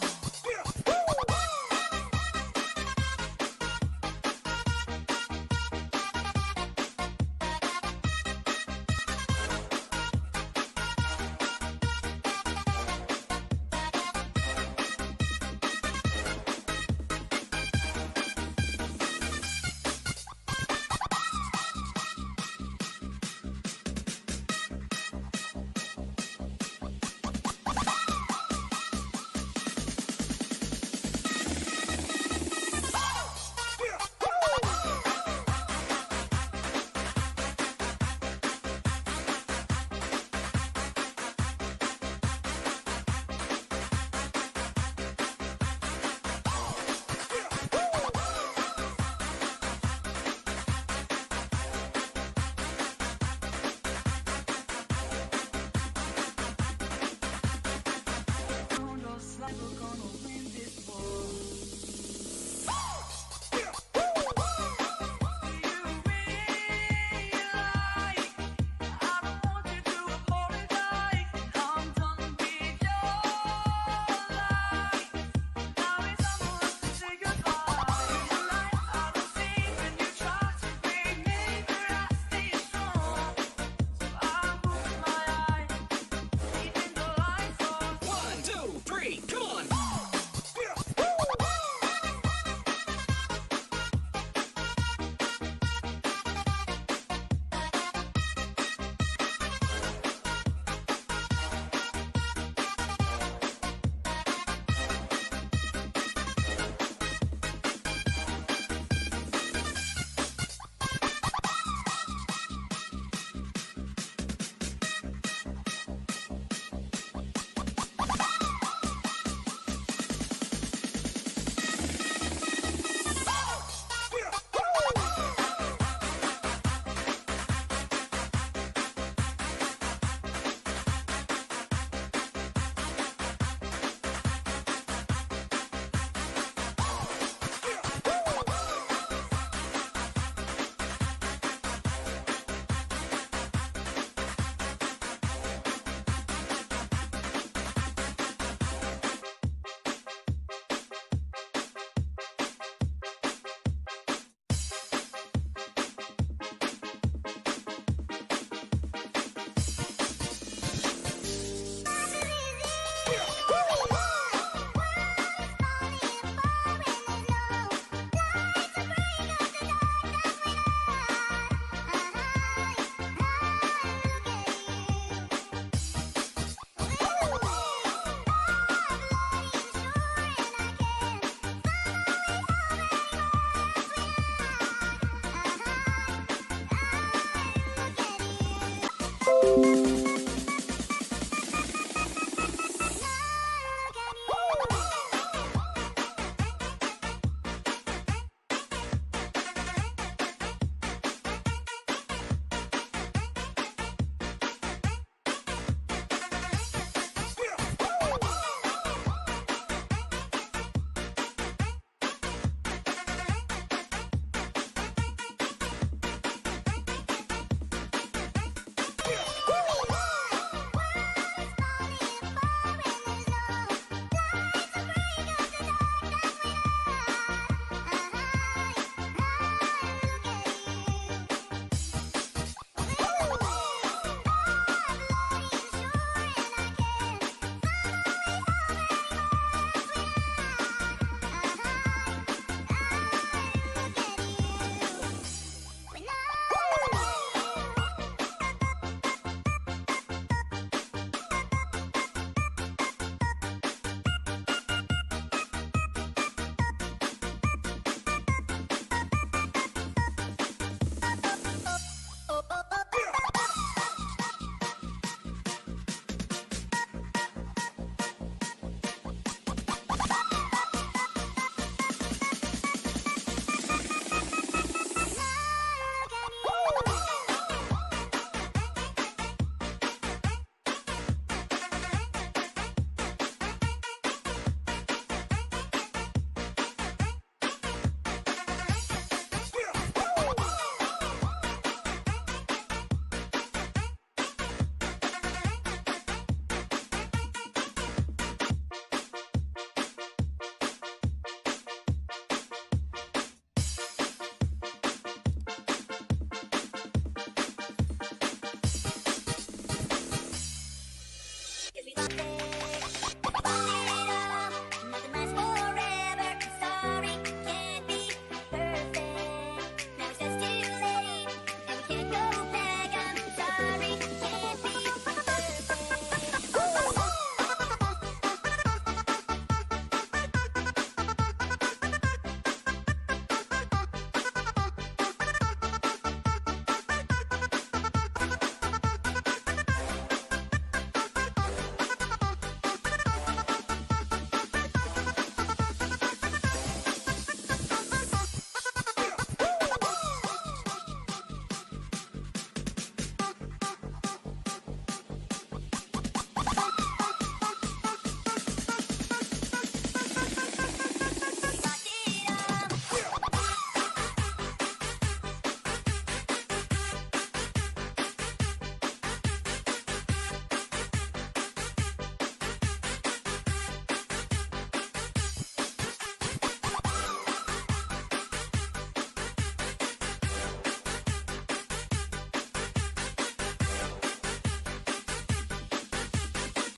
can't go back. I'm sorry, can't be perfect.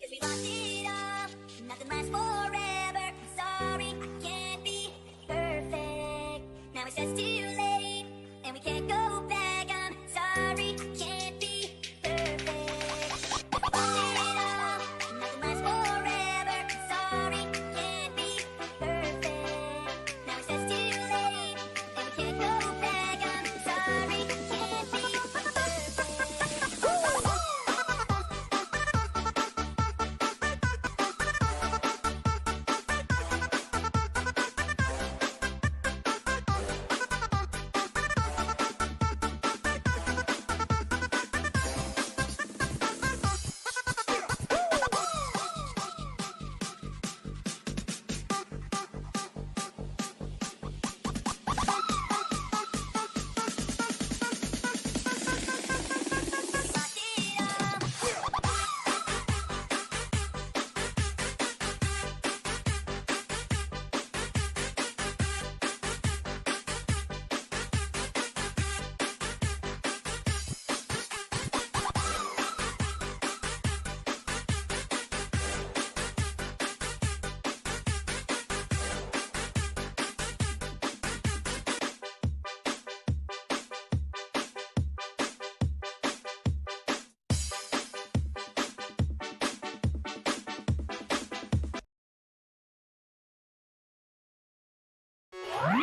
Cause we lost it all, nothing lasts forever. Sorry, I can't be perfect. Now it's just too late, and we can't go back. I'm sorry, can't be perfect. We lost it all, nothing lasts forever. Sorry, can't be perfect. Now it's just too late, and we can't go back. I'm sorry, can't be perfect.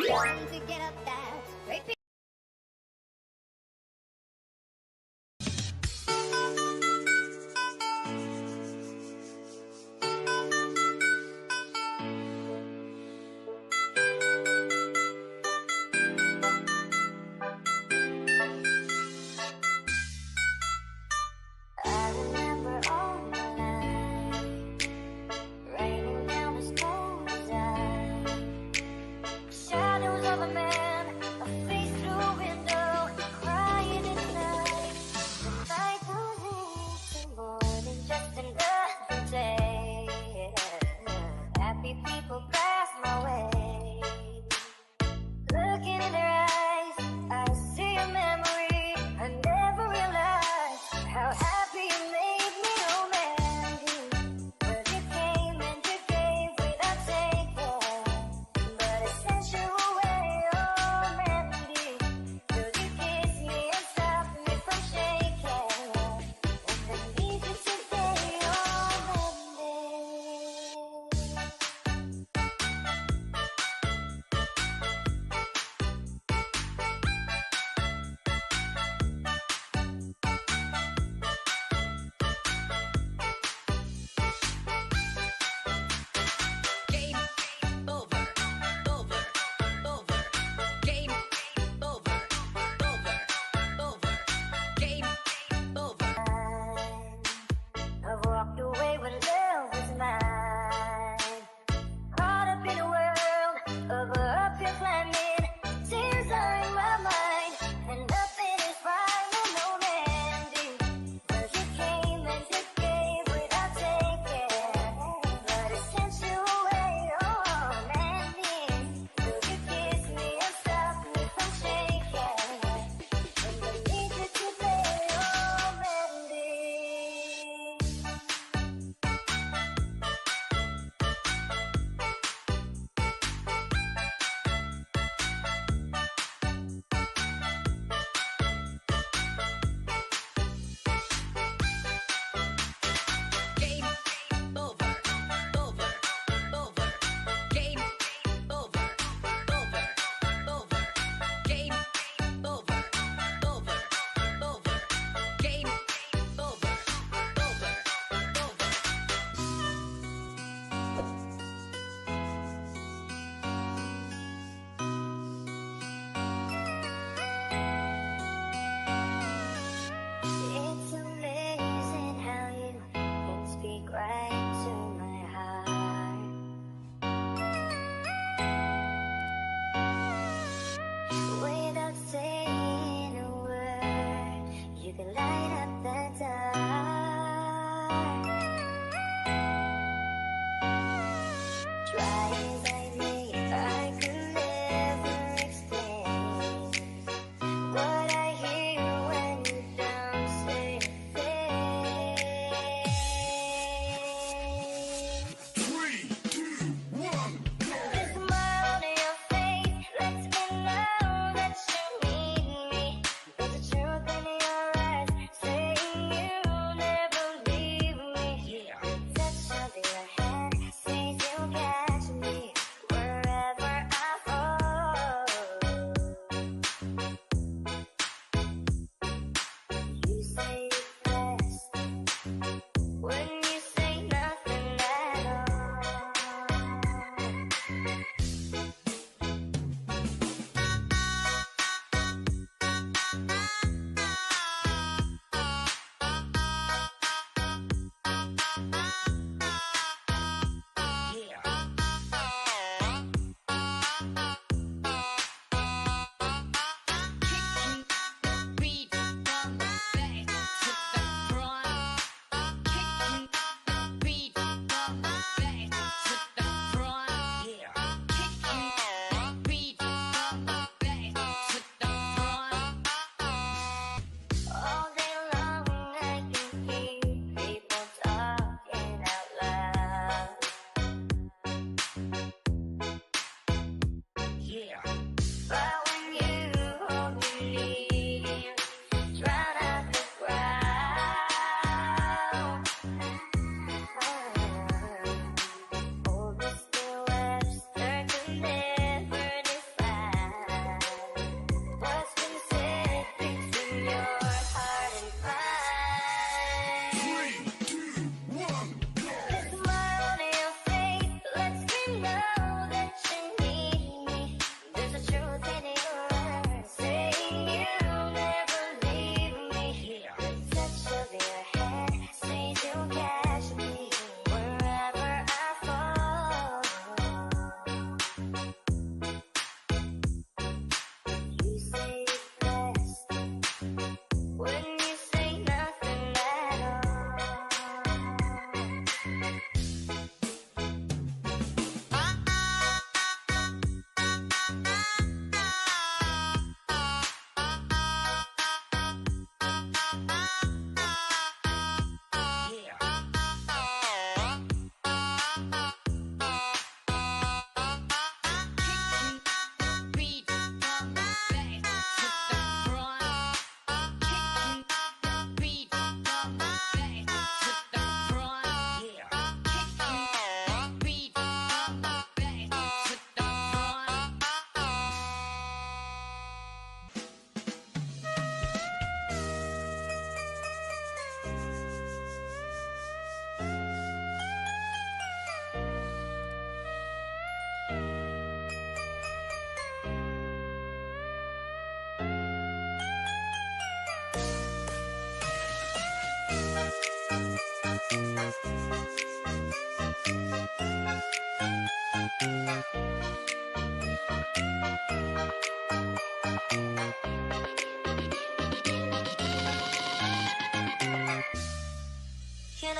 Time to get up that great. I remember all my life, raining down the cold eyes. Shadows of a man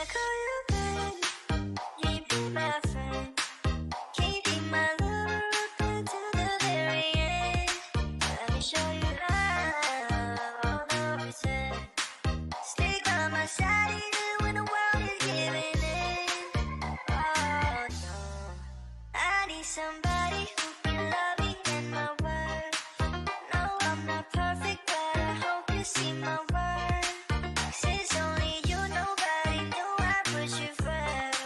I call you friend, you be my friend. Keeping my love open to the very end. Let me show you love, all the pretend. Stick by my side even when the world is giving in. Oh no, I need somebody who be loving in my world. No, I'm not perfect, but I hope you see my worth. 'Cause it's only you, nobody knew I put you first.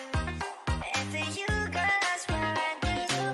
And for you, girl, I swear I'd do the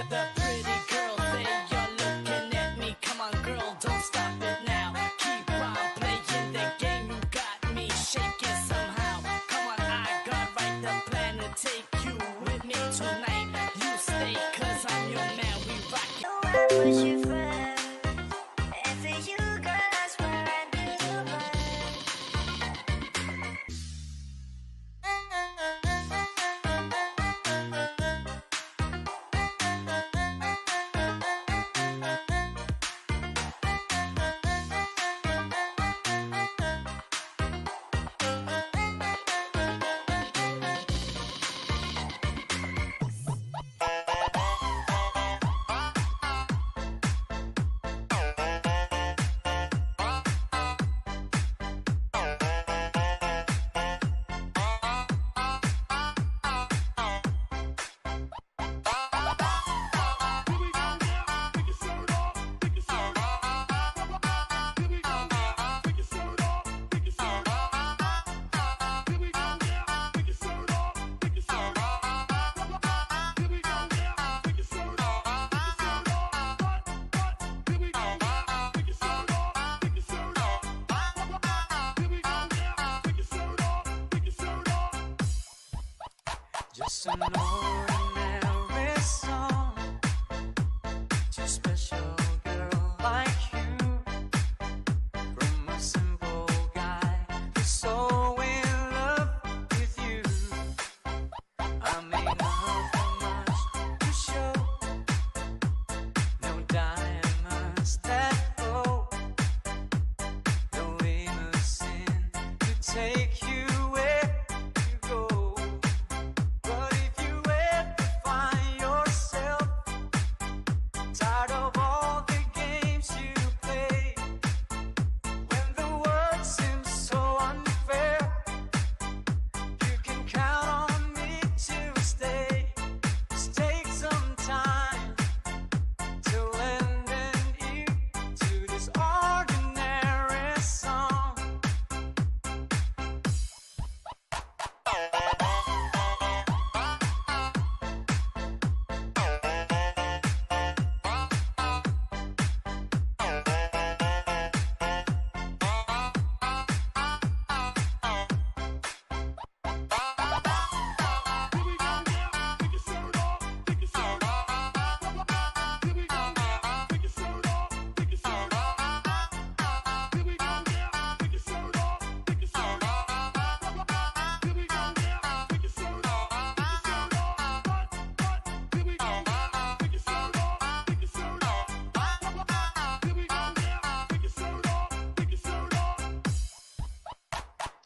The pretty girl say you're looking at me. Come on, girl, don't stop it now. Keep on playing the game. You got me shaking somehow. Come on, I got right the plan to take you with me tonight. You stay, 'cause I'm your man. We rock it. know I put you first. And for you, girl, I swear I'd do the Just an ordinary song to a special girl like you. From a simple guy who's so in love with you. I may not have much to show, no diamonds that glow, no limousine to take you where you go. But if you ever find yourself tired of all the games you play, when the world seems so unfair, you can count on me to stay. Just take some time to lend an ear to this ordinary song.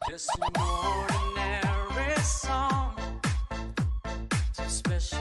Just an ordinary song to a special